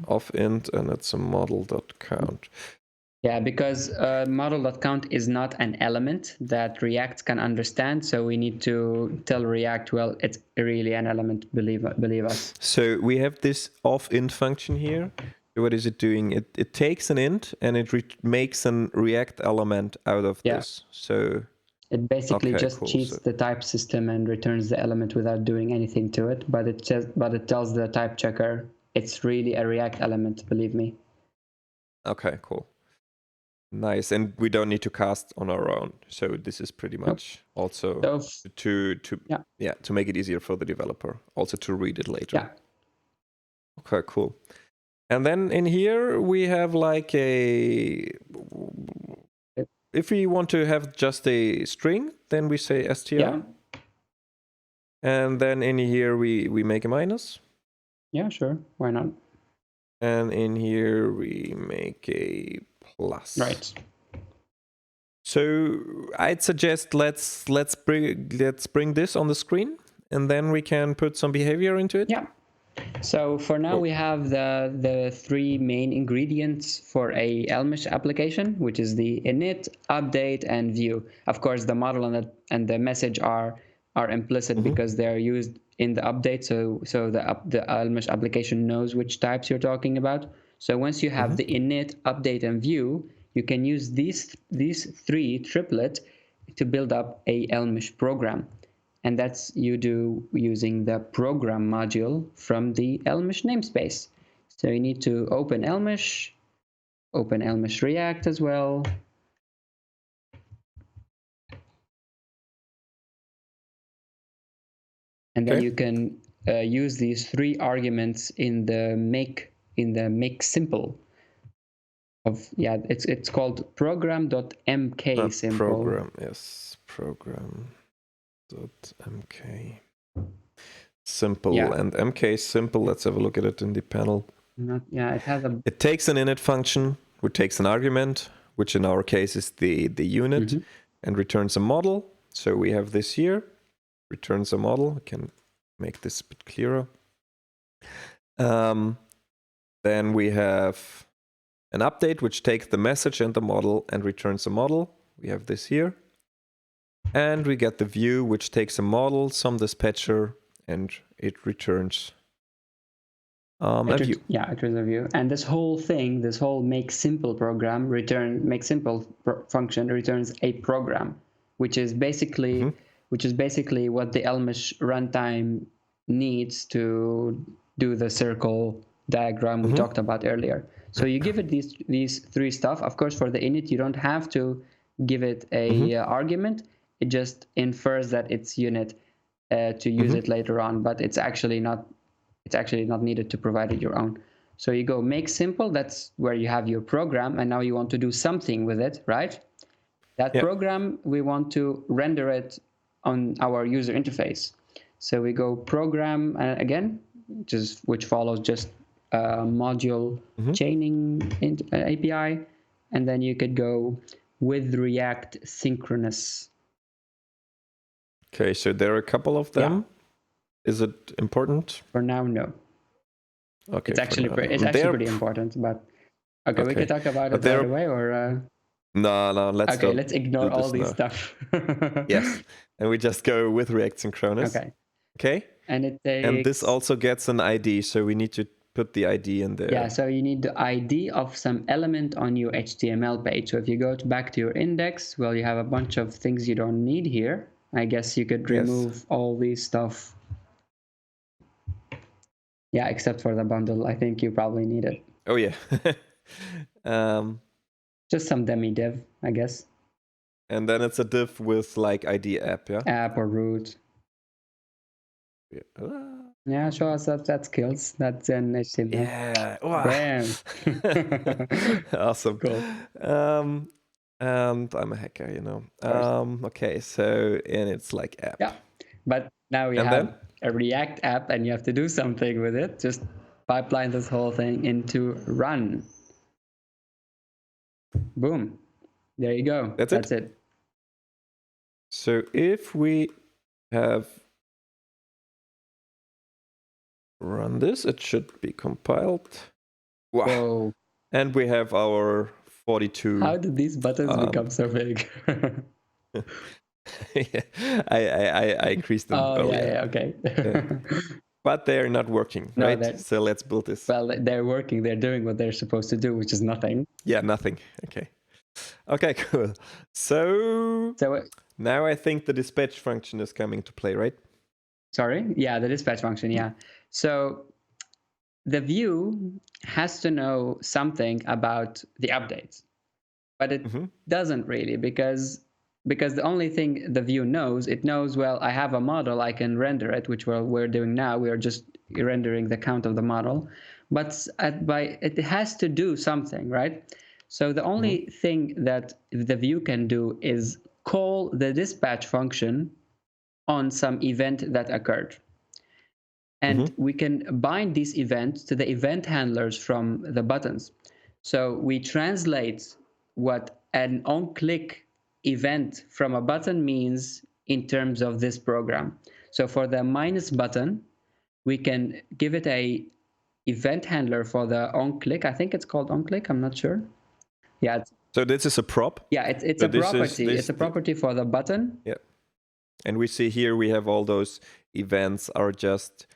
Of int, and it's a model.count. Yeah, because model.count is not an element that React can understand, so we need to tell React, well, it's really an element, believe us. So we have this of_int function here. What is it doing? It takes an int and it makes a React element out of this. So it basically just cheats the type system and returns the element without doing anything to it, but it tells the type checker it's really a React element, believe me. Okay, cool. Nice, and we don't need to cast on our own. So this is pretty much also to make it easier for the developer, also to read it later. Yeah. Okay, cool. And then in here we have like if we want to have just a string, then we say str. Yeah. And then in here we make a minus. Yeah, sure. Why not? And in here we make a plus. Right. So I'd suggest let's bring this on the screen, and then we can put some behavior into it. Yeah. So for now, we have the three main ingredients for a Elmish application, which is the init, update, and view. Of course, the model and the message are implicit because they are used in the update. So the Elmish application knows which types you're talking about. So once you have the init, update, and view, you can use these three triplet to build up a Elmish program. And that's you do using the program module from the Elmish namespace. So you need to open Elmish React as well. And then you can use these three arguments in the make simple of it's called program.mk simple. Program, yes, program.mk simple. Yeah. And mk simple, let's have a look at it in the panel. It takes an init function, which takes an argument, which in our case is the unit, and returns a model. So we have this here, returns a model. I can make this a bit clearer. Then we have an update, which takes the message and the model and returns a model. We have this here. And we get the view, which takes a model, some dispatcher, and it returns a view. Yeah, it returns a view. And this whole thing, this whole make simple program, function returns a program, which is basically what the Elmish runtime needs to do the circle diagram we talked about earlier. So you give it these three stuff. Of course, for the init, you don't have to give it a argument. It just infers that it's unit to use it later on, but it's actually not needed to provide it your own. So you go make simple, that's where you have your program, and now you want to do something with it, right? That program, we want to render it on our user interface. So we go program again, which follows just module chaining API, and then you could go with React synchronous. Okay, so there are a couple of them. Yeah. Is it important? For now, no. Okay. It's actually pretty important, but okay, we can talk about it right away, or no, let's ignore all these stuff. Yes, and we just go with React synchronous. Okay. And and this also gets an ID, so we need to put the ID in there. Yeah, so you need the ID of some element on your HTML page. So if you go back to your index, well, you have a bunch of things you don't need here. I guess you could remove all these stuff. Yeah, except for the bundle. I think you probably need it. Oh, yeah. Just some demi div, I guess. And then it's a div with like ID app, yeah? App or root. Yeah, show us that skills. That's an HTML. Yeah. Wow. Damn. Awesome. Cool. And I'm a hacker, you know. Okay, so, and it's like app. Yeah, but now we have a React app and you have to do something with it. Just pipeline this whole thing into run. Boom. There you go. That's it. So if we have run this, it should be compiled. Wow. Whoa. And we have our 42. How did these buttons become so big? I increased them. Yeah, okay. But they're not working, right? So let's build this. Well, they're working. They're doing what they're supposed to do, which is nothing. Yeah, nothing. Okay, cool. So now I think the dispatch function is coming to play, right? Sorry? Yeah, the dispatch function, yeah. So the view has to know something about the updates, but it doesn't really, because the only thing the view knows, it knows, well, I have a model, I can render it, which we're doing now. We are just rendering the count of the model, but it has to do something, right? So the only thing that the view can do is call the dispatch function on some event that occurred. And we can bind these events to the event handlers from the buttons. So we translate what an on-click event from a button means in terms of this program. So for the minus button, we can give it a event handler for the on-click. I think it's called on-click. I'm not sure. Yeah. So this is a prop? Yeah, it's so a property. It's a property for the button. Yeah. And we see here we have all those events are just,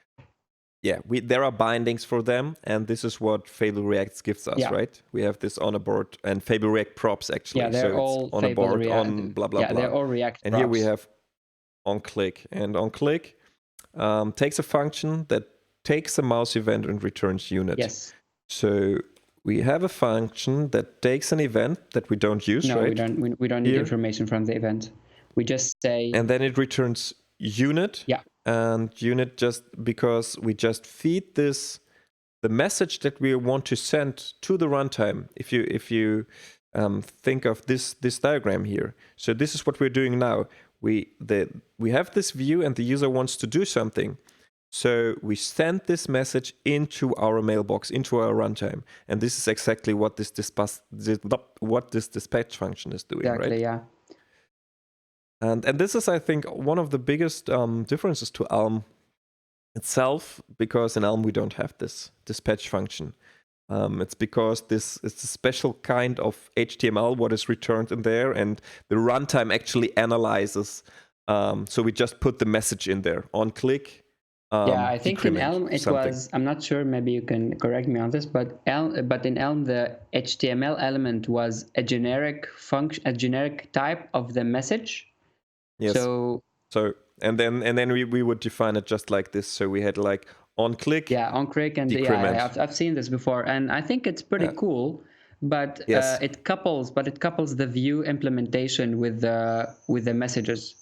there are bindings for them. And this is what Fable Reacts gives us, right? We have this on a board and Fable React props actually. Yeah, they're so all it's on a board on blah, blah, blah. Yeah, they're all React and props. Here we have on-click. And on-click takes a function that takes a mouse event and returns unit. Yes. So we have a function that takes an event that we don't use, no, right? we don't need information from the event. We just say... And then it returns unit. Yeah. And unit just because we just feed this, the message that we want to send to the runtime. If you think of this diagram here. So this is what we're doing now. We have this view and the user wants to do something. So we send this message into our mailbox, into our runtime. And this is exactly what this dispatch function is doing, exactly, right? Yeah. And this is, I think, one of the biggest differences to Elm itself, because in Elm we don't have this dispatch function. It's because it's a special kind of HTML, what is returned in there, and the runtime actually analyzes. So we just put the message in there on click. I think in Elm it was, I'm not sure, maybe you can correct me on this, but in Elm the HTML element was a generic function, a generic type of the message. Yes. So and then we would define it just like this. So we had like on click. Yeah, on click and decrement. I've seen this before, and I think it's pretty cool. But it couples the view implementation with the messages,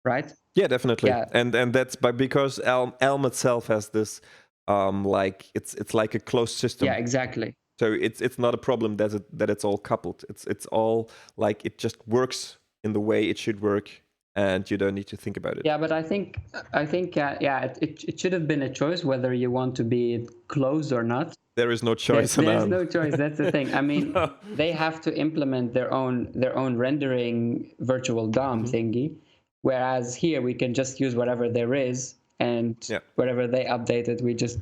right? Yeah, definitely. Yeah. And that's because Elm itself has this like it's like a closed system. Yeah, exactly. So it's not a problem that it's all coupled. It's all like it just works in the way it should work, and you don't need to think about it. Yeah, but I think it should have been a choice whether you want to be closed or not. There is no choice. There's no choice. That's the thing. I mean, they have to implement their own rendering virtual DOM thingy, whereas here we can just use whatever there is, and whatever they update it, we just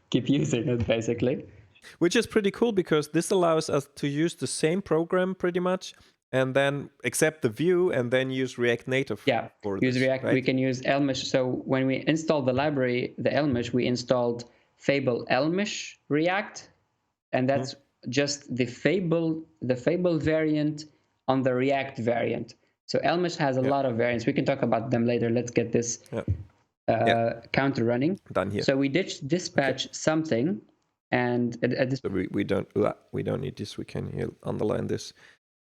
keep using it basically. Which is pretty cool because this allows us to use the same program pretty much, and then accept the view and then use React Native. Yeah, use React. Right? We can use Elmish. So when we installed the library, the Elmish, we installed Fable Elmish React, and that's just the Fable variant on the React variant. So Elmish has a lot of variants. We can talk about them later. Let's get this counter running. Done here. So we dispatch something, and at this. So we don't need this. We can underline this.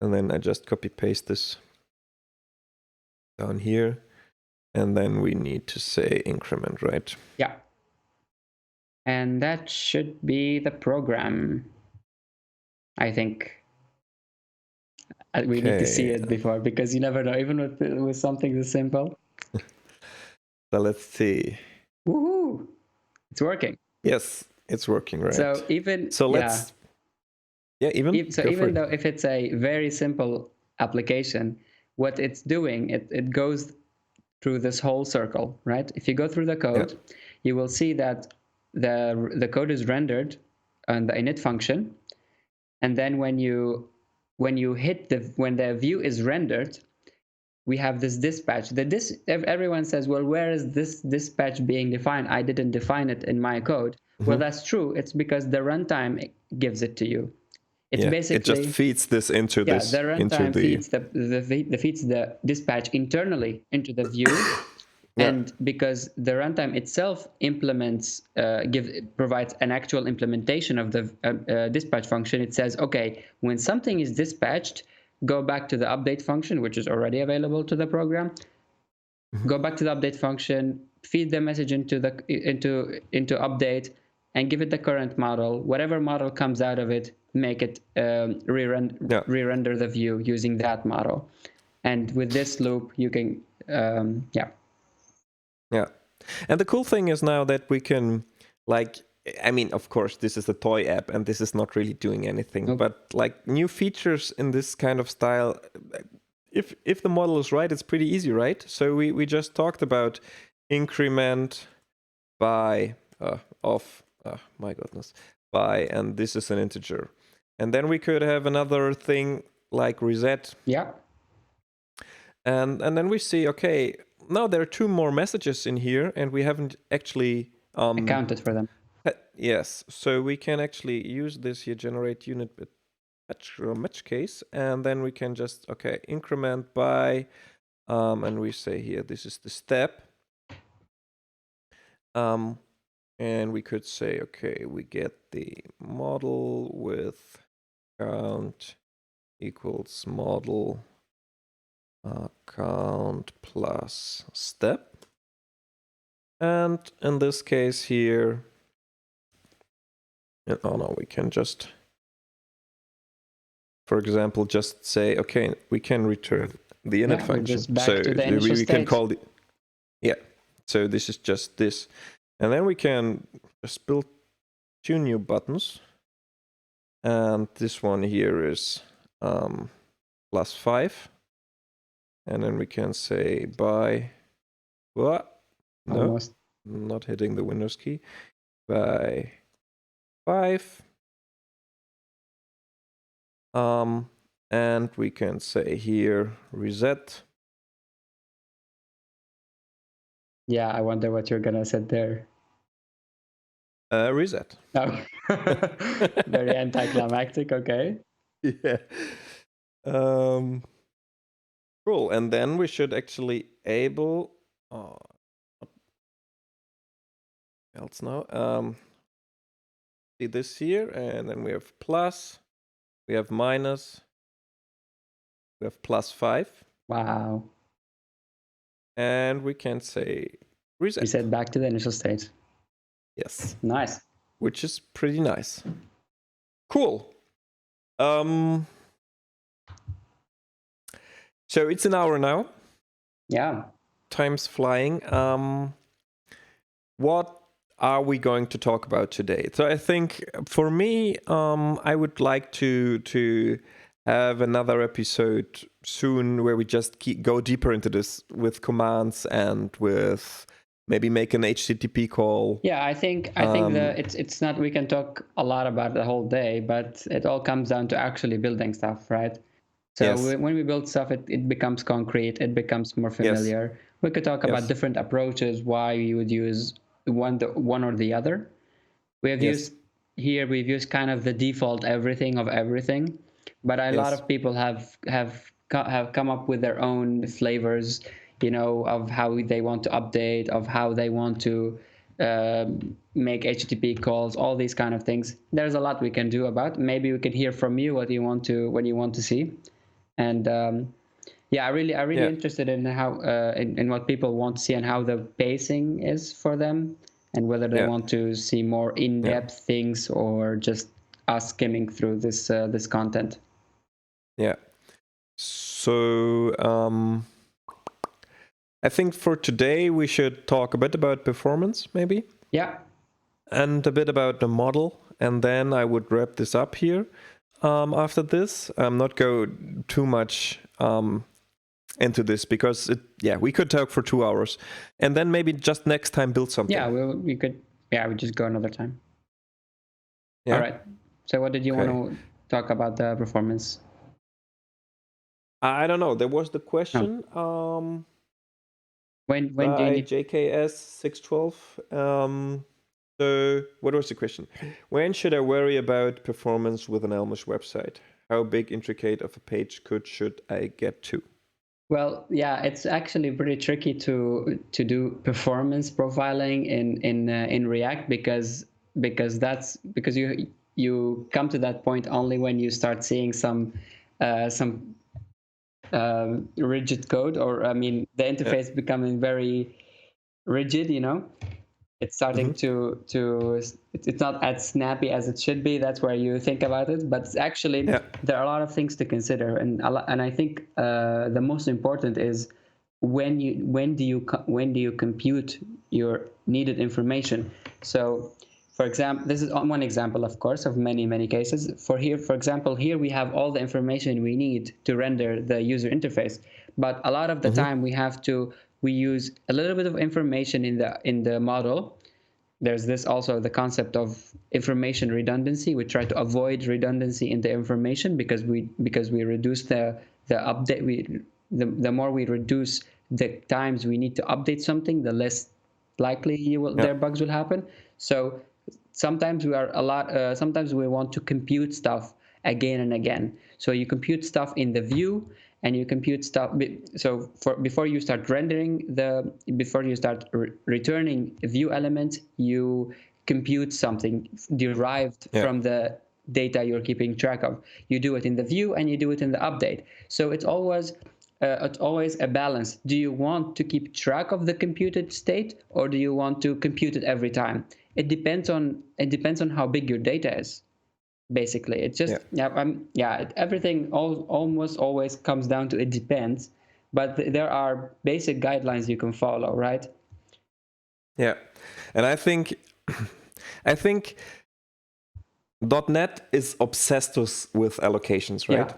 And then I just copy paste this down here. And then we need to say increment, right? Yeah. And that should be the program, I think. We need to see it before, because you never know, even with something this simple. So let's see. Woohoo! It's working. Yes, it's working, right? So even... So let's... Yeah, even though if it's a very simple application, what it's doing, it goes through this whole circle, right? If you go through the code, you will see that the code is rendered on the init function, and then when the view is rendered, we have this dispatch. Everyone says, well, where is this dispatch being defined? I didn't define it in my code. Well, that's true. It's because the runtime gives it to you. It's basically, it just feeds this into this. Yeah, the runtime feeds the dispatch internally into the view, and because the runtime itself provides an actual implementation of the dispatch function. It says, okay, when something is dispatched, go back to the update function, which is already available to the program. Go back to the update function, feed the message into update, and give it the current model. Whatever model comes out of it, make it re-render the view using that model. And with this loop, you can, Yeah. And the cool thing is now that we can, like, I mean, of course, this is a toy app and this is not really doing anything, but like new features in this kind of style, if the model is right, it's pretty easy, right? So we just talked about increment by of, my goodness, by, and this is an integer. And then we could have another thing like reset. Yeah. And then we see, okay, now there are two more messages in here, and we haven't actually accounted for them. Yes, so we can actually use this here, generate unit bit match case, and then we can just, okay, increment by, and we say here, this is the step. And we could say, okay, we get the model with count equals model count plus step. And in this case here, oh no, we can just, for example, just say, okay, we can return the init function. Just back to the initial we state. Can call the, yeah. So this is just this. And then we can just build two new buttons. And this one here is +5. And then we can say by what? No, almost not hitting the Windows key. By 5. And we can say here reset. Yeah, I wonder what you're gonna set there. Reset. Oh. Very anticlimactic. Okay. Yeah. Cool. And then we should actually able. Else now. See this here, and then we have plus, we have minus, we have +5. Wow. And we can say reset. Reset back to the initial state. Yes. Nice. Which is pretty nice. Cool. So it's an hour now. Yeah. Time's flying. What are we going to talk about today? So I think for me, I would like to have another episode soon where we just go deeper into this with commands and with maybe make an HTTP call. Yeah, I think it's not, we can talk a lot about the whole day, but it all comes down to actually building stuff, right? So Yes. when we build stuff, it becomes concrete, it becomes more familiar. Yes. We could talk about different approaches, why you would use one or the other. We have used here, we've used kind of the default everything of everything, but a lot of people have come up with their own flavors, you know, of how they want to update, of how they want to make HTTP calls, all these kind of things. There's a lot we can do about. Maybe we can hear from you what you want to see, and yeah, I really interested in how in what people want to see and how the pacing is for them, and whether they want to see more in-depth things or just us skimming through this this content. Yeah. So I think for today we should talk a bit about performance, maybe. Yeah. And a bit about the model, and then I would wrap this up here. After this, I'm not go too much into this because we could talk for 2 hours, and then maybe just next time build something. Yeah, we could. Yeah, we just go another time. Yeah. All right. So what did you want to talk about the performance? I don't know. There was the question. When do you need JKS 612? So what was the question? When should I worry about performance with an Elmish website? How big, intricate of a page should I get to? Well, yeah, it's actually pretty tricky to do performance profiling in React because you come to that point only when you start seeing some rigid code, or I mean the interface becoming very rigid, you know. It's starting to it's not as snappy as it should be. That's where you think about it, but actually there are a lot of things to consider, and I think the most important is when do you compute your needed information. So for example, this is one example, of course, of many cases. For example, here we have all the information we need to render the user interface, but a lot of the time we use a little bit of information in the model there's this also the concept of information redundancy. We try to avoid redundancy in the information because we reduce the update. The more we reduce the times we need to update something, the less likely their bugs will happen. So sometimes sometimes we want to compute stuff again and again. So you compute stuff in the view, and you compute stuff. So before you start returning view elements, you compute something derived from the data you're keeping track of. You do it in the view and you do it in the update. So it's always a balance. Do you want to keep track of the computed state, or do you want to compute it every time? It depends on how big your data is. Basically, it's just everything almost always comes down to it depends, but there are basic guidelines you can follow, right? Yeah, and I think .NET is obsessed with allocations, right?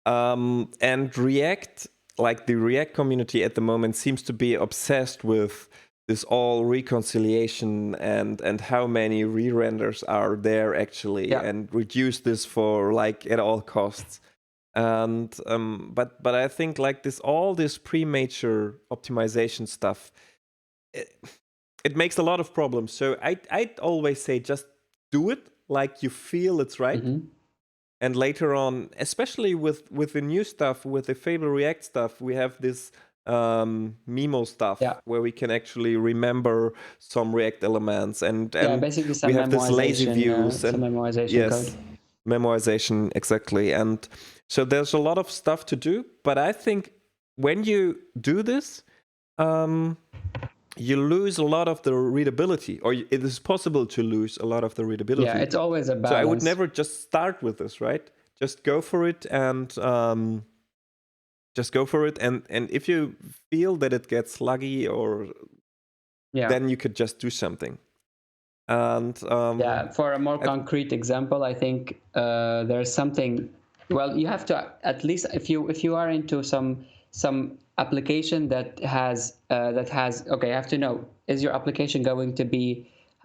And React, like the React community at the moment, seems to be obsessed with this all reconciliation and how many re-renders are there actually, and reduce this for like at all costs. And but I think like all this pre-major optimization stuff, it makes a lot of problems. So I'd always say just do it like you feel it's right. And later on, especially with the new stuff, with the Fable React stuff, we have this Memo stuff where we can actually remember some React elements, and basically some we have this lazy views some memoization code. Memoization, exactly. And so there's a lot of stuff to do, but I think when you do this, you lose a lot of the readability, or it is possible to lose a lot of the readability. Yeah, it's always a balance. So I would never just start with this, right? Just go for it, and and if you feel that it gets sluggy, or then you could just do something. And for a more concrete example, I think there's something. Well, you have to at least if you are into some application that has okay, you have to know, is your application going to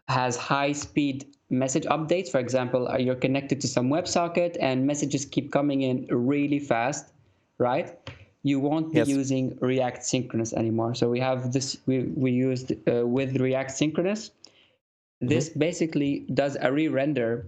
has high speed message updates? For example, you're connected to some WebSocket and messages keep coming in really fast, right? You won't be using React Synchronous anymore. So we have this, we used with React Synchronous. This basically does a re-render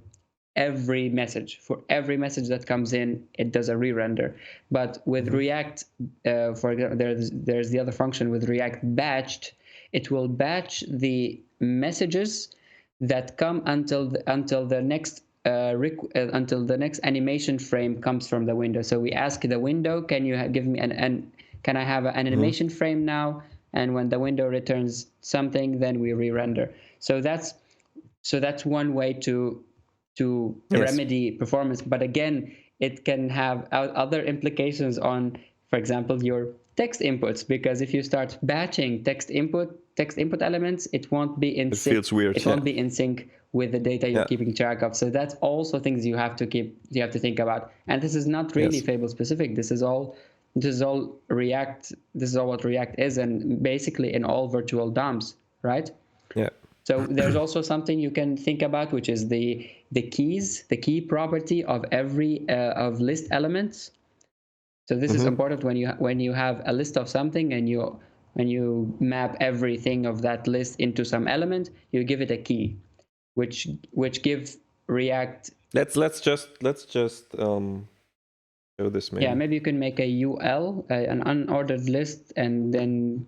every message. For every message that comes in, it does a re-render. But with React, for example, there's the other function with React Batched. It will batch the messages that come until the next animation frame comes from the window. So we ask the window, can you give me can I have an animation frame now? And when the window returns something, then we re-render. So that's one way to remedy performance. But again, it can have other implications on, for example, your text inputs, because if you start batching text input elements, it won't be in sync. Feels weird. It won't be in sync with the data you're keeping track of. So that's also things you have to think about. And this is not really Fable specific. This is all React. This is all what React is, and basically in all virtual DOMs, right? Yeah. So there's also something you can think about, which is the key property of every of list elements. So this is important when you have a list of something and you map everything of that list into some element, you give it a key, which gives React. Let's just show this maybe. Yeah, maybe you can make a UL, an unordered list, and then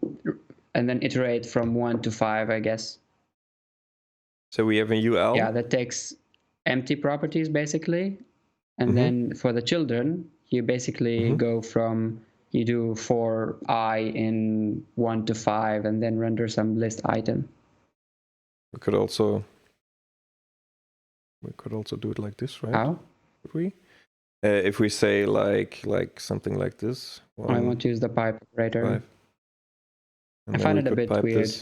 iterate from 1 to 5, I guess. So we have a UL. Yeah, that takes empty properties basically, and then for the children, you basically go from, you do for I in 1 to 5, and then render some list item. We could also do it like this, right? How? Could we? If we say like something like this. I want to use the pipe operator. I find it a bit weird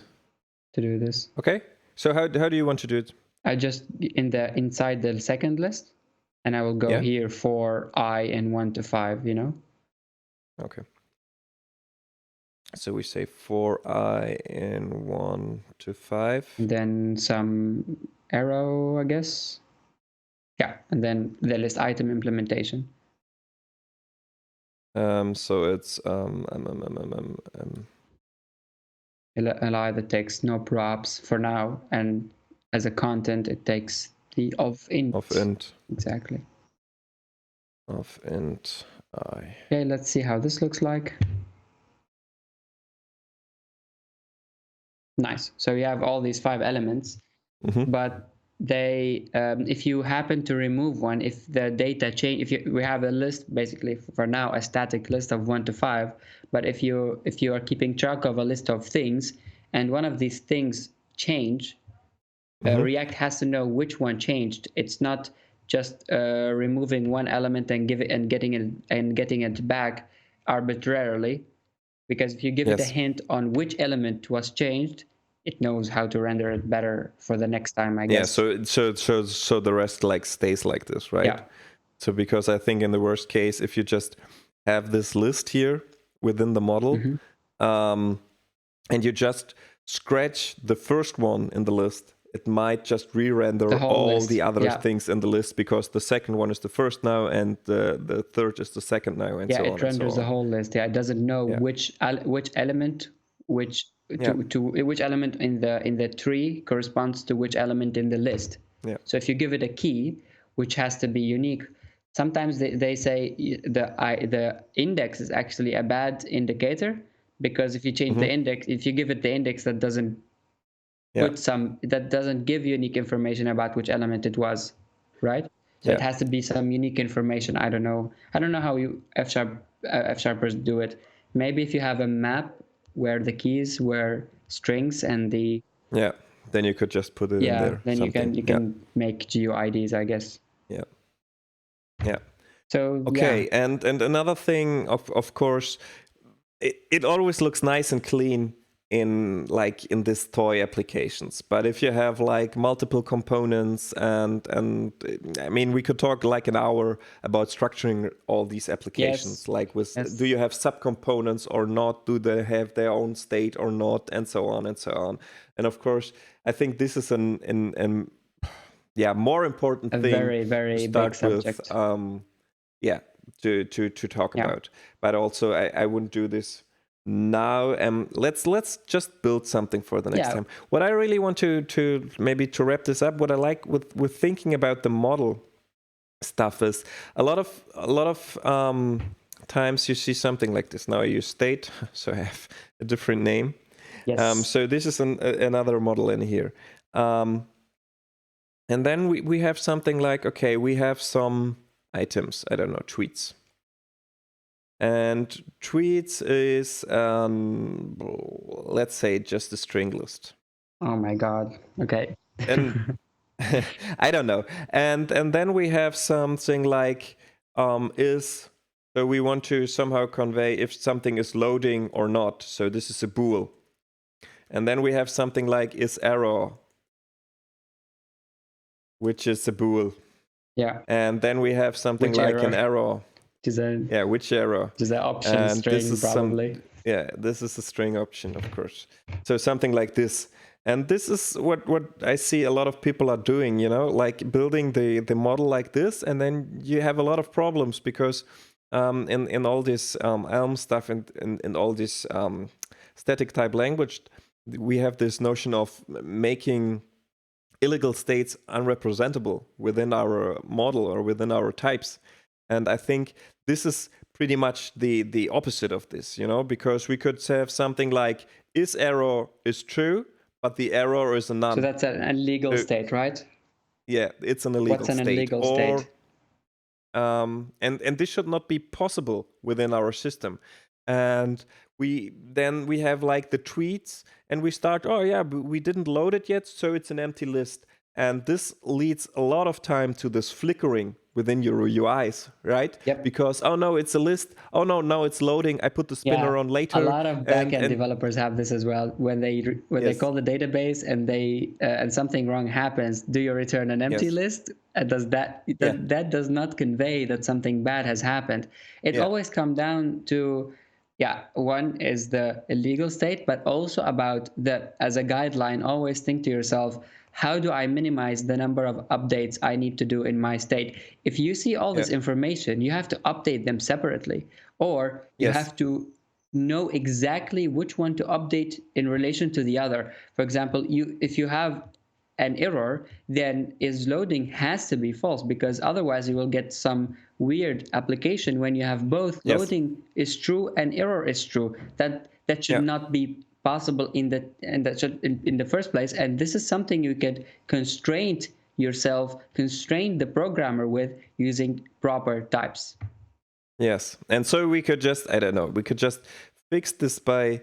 to do this. Okay. So how do you want to do it? I just inside the second list, and I will go here for I in 1 to 5, you know? Okay. So we say for I in 1 to 5. And then some arrow, I guess. Yeah, and then the list item implementation. So it's Allow the text no props for now, and as a content it takes the of int. Exactly. Of int I. Okay, let's see how this looks like. Nice. So you have all these 5 elements, but they, if you happen to remove one, if the data change, we have a list basically for now, a static list of 1 to 5, but if you are keeping track of a list of things and one of these things change, React has to know which one changed. It's not just removing one element and getting it back arbitrarily, because if you give it a hint on which element was changed, it knows how to render it better for the next time, I guess. Yeah, so the rest like stays like this, right? Yeah. So because I think in the worst case, if you just have this list here within the model, and you just scratch the first one in the list, it might just re-render all the other things in the list, because the second one is the first now and the third is the second now, and so on. Yeah, it renders the whole list. Yeah, it doesn't know which element which element in the tree corresponds to which element in the list. Yeah. So if you give it a key which has to be unique, sometimes they say the index is actually a bad indicator, because if you change the index, if you give it the index that doesn't that doesn't give unique information about which element it was, right? So it has to be some unique information. I don't know how you F-sharpers do it. Maybe if you have a map where the keys were strings and the then you could just put it in there. Then you can make GUIDs, I guess. Yeah. So okay, and another thing, of course, it always looks nice and clean in this toy applications, but if you have like multiple components and I mean, we could talk like an hour about structuring all these applications. Do you have subcomponents or not? Do they have their own state or not, and so on and so on. And of course, I think this is an more important thing, very, very big subject. To talk about. But also I wouldn't do this now. Let's just build something for the next time. What I really want to maybe to wrap this up, what I like with thinking about the model stuff is a lot of times you see something like this. Now I use state, so I have a different name. So this is another model in here. And then we have something like, okay, we have some items, I don't know, tweets. And tweets is, let's say, just a string list. Oh my God. Okay. And I don't know. And then we have something like so we want to somehow convey if something is loading or not. So this is a bool. And then we have something like is error, which is a bool. Yeah. And then we have something like an error. Which error? Is that option string, probably? This is a string option, of course. So something like this. And this is what I see a lot of people are doing, like building the model like this, and then you have a lot of problems because in all this Elm stuff and in all this static type language, we have this notion of making illegal states unrepresentable within our model or within our types. And I think this is pretty much the opposite of this, because we could have something like is error is true, but the error is a none. So that's an illegal state, right? Yeah, it's an illegal state. What's an illegal state? And this should not be possible within our system. And we have like the tweets, and we start, we didn't load it yet, so it's an empty list. And this leads a lot of time to this flickering within your UIs, right? Yep. Because, oh no, it's a list. Oh no, now it's loading. I put the spinner on later. A lot of backend developers have this as well. When they call the database and and something wrong happens, do you return an empty list? That does not convey that something bad has happened. It always comes down to Yeah, one is the illegal state, but also about as a guideline, always think to yourself, how do I minimize the number of updates I need to do in my state? If you see all this information, you have to update them separately, or you Yes. have to know exactly which one to update in relation to the other. For example, if you have an error, then is loading has to be false, because otherwise you will get some weird application when you have both Yes. loading is true and error is true. That should Yeah. not be possible in the first place. And this is something you could constrain the programmer with using proper types. Yes. And so we could just, I don't know, we could just fix this by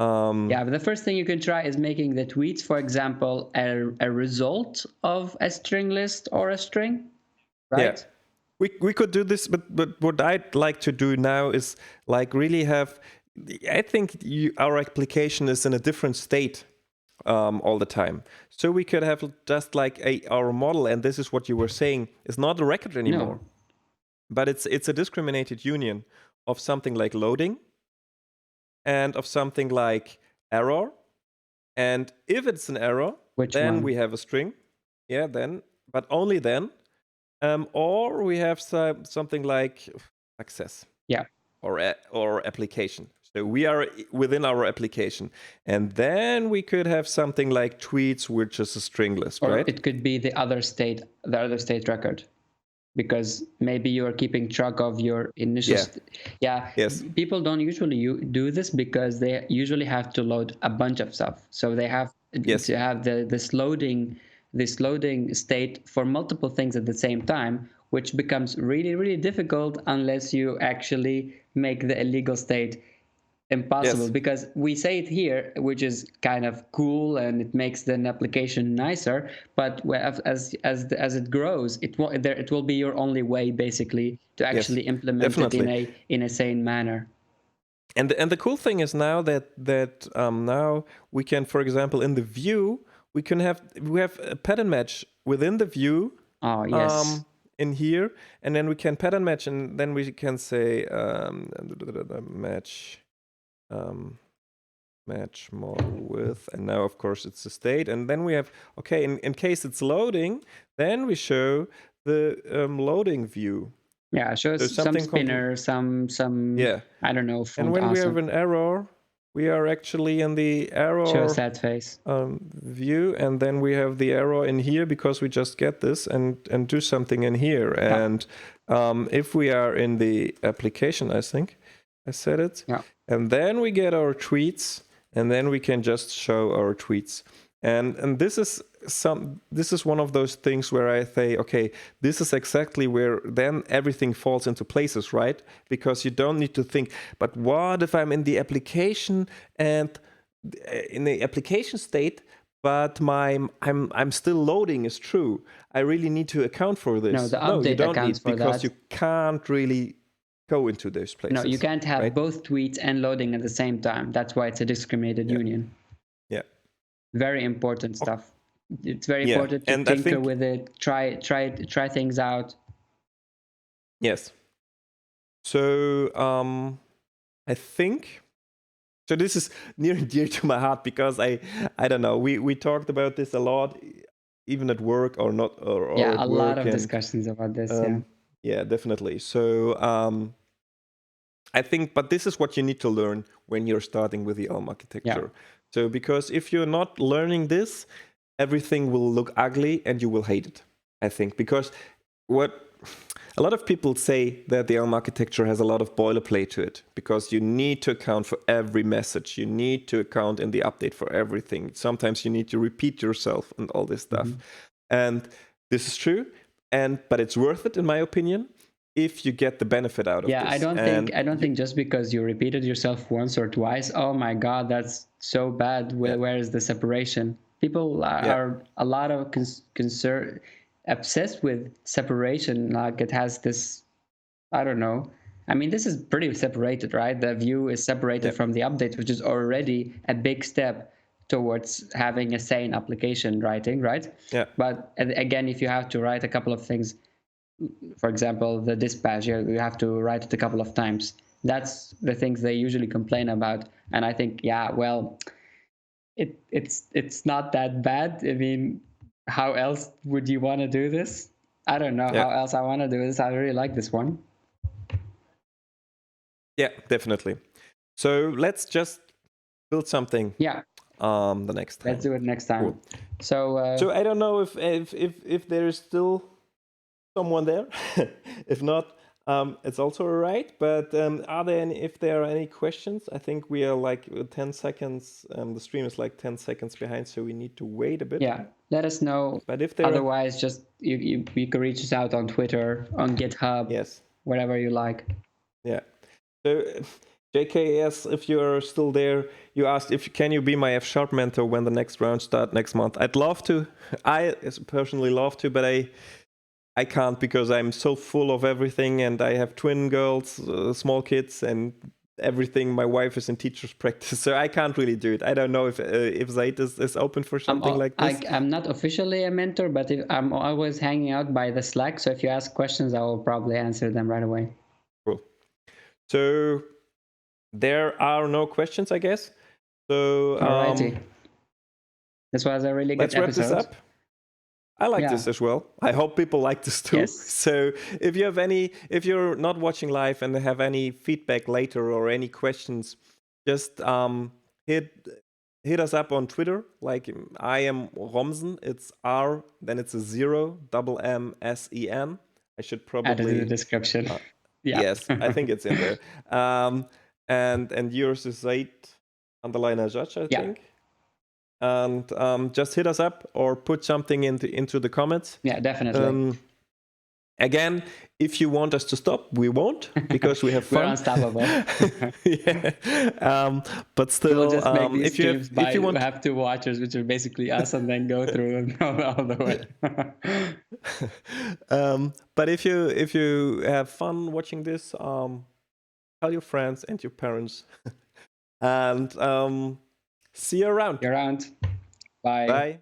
yeah, but the first thing you can try is making the tweets, for example, a result of a string list or a string, right? Yeah. We could do this, but what I'd like to do now is like really have, I think our application is in a different state all the time. So we could have just like our model, and this is what you were saying, is not a record anymore. No. But it's a discriminated union of something like loading and of something like error. And if it's an error, then we have a string. Yeah, then, but only then. Or we have something like access. Yeah. Or application. So we are within our application. And then we could have something like tweets, which is a string list, or right? It could be the other state record, because maybe you are keeping track of your initial. Yes. People don't usually do this because they usually have to load a bunch of stuff. So they have to have this loading state for multiple things at the same time, which becomes really, really difficult unless you actually make the illegal state impossible. Because we say it here, which is kind of cool and it makes the application nicer, but as it grows, it will be your only way basically to actually implement it in a sane manner. And the cool thing is now that now we can, for example, in the view, we have a pattern match within the view. Oh yes. In here, and then we can pattern match, and then we can say match model with, and now of course it's the state, and then we have, okay, in case it's loading, then we show the loading view. Yeah, shows some spinner, some I don't know. And when we have an error, we are actually in the error shows that face view, and then we have the error in here because we just get this and do something in here. And if we are in the application, I think I said it, and then we get our tweets, and then we can just show our tweets. And this is one of those things where I say, okay, this is exactly where then everything falls into places, right? Because you don't need to think, but what if I'm in the application and in the application state, but I'm still loading is true. I really need to account for this. No, the update you don't accounts need, for because that. You can't really go into those places. No, you can't have right? both tweets and loading at the same time. That's why it's a discriminated union. Yeah. Very important stuff. It's very important to tinker with it, try things out. Yes. So I think, so this is near and dear to my heart, because I don't know, we talked about this a lot, even at work or not, or yeah, at a work, lot of discussions about this. Yeah, definitely. So I think, but this is what you need to learn when you're starting with the Elm architecture. So because if you're not learning this, everything will look ugly and you will hate it, I think. Because what a lot of people say, that the Elm architecture has a lot of boilerplate to it, because you need to account for every message. You need to account in the update for everything. Sometimes you need to repeat yourself and all this stuff. And this is true, but it's worth it, in my opinion, if you get the benefit out of this. I don't think just because you repeated yourself once or twice, oh my God, that's so bad. Where is the separation? People are a lot of obsessed with separation. Like it has this, I don't know. I mean, this is pretty separated, right? The view is separated from the update, which is already a big step towards having a sane application writing, right? Yeah. But again, if you have to write a couple of things, for example, the dispatch, you have to write it a couple of times. That's the things they usually complain about. And I think, yeah, well, it's not that bad. I mean, how else would you want to do this? I don't know how else I want to do this. I really like this one. Yeah, definitely. So let's just build something. Yeah. The next time. Let's do it next time. Cool. So I don't know if there is still someone there. If not, it's also alright. But if there are any questions? I think we are like 10 seconds. The stream is like 10 seconds behind, so we need to wait a bit. Yeah, let us know. But if there otherwise, just you can reach us out on Twitter, on GitHub. Yes. Whatever you like. Yeah. So JKS, if you're still there, you asked can you be my F# mentor when the next round starts next month. I'd love to. I personally love to, but I can't because I'm so full of everything, and I have twin girls, small kids, and everything. My wife is in teacher's practice, so I can't really do it. I don't know if Zaid is open for something like this. I'm not officially a mentor, but I'm always hanging out by the Slack. So if you ask questions, I will probably answer them right away. Cool. So there are no questions, I guess. So alrighty. This was a really good episode. Let's wrap this up. I like this as well. I hope people like this too. Yes. So if you're not watching live and have any feedback later or any questions, just hit us up on Twitter. Like I am Romsen. It's R, then it's a 0, MMSEN. I should probably add it in the description. Yes, I think it's in there. And yours is Zaid _Ajaj, I think. And just hit us up or put something into the comments. Yeah, definitely. Again, if you want us to stop, we won't, because we have fun. We're unstoppable. Yeah. But still, we'll just make these if you want, have 2 watchers, which are basically us, and then go through them all the way. But if you have fun watching this, tell your friends and your parents, and see you around. You're around. Bye. Bye.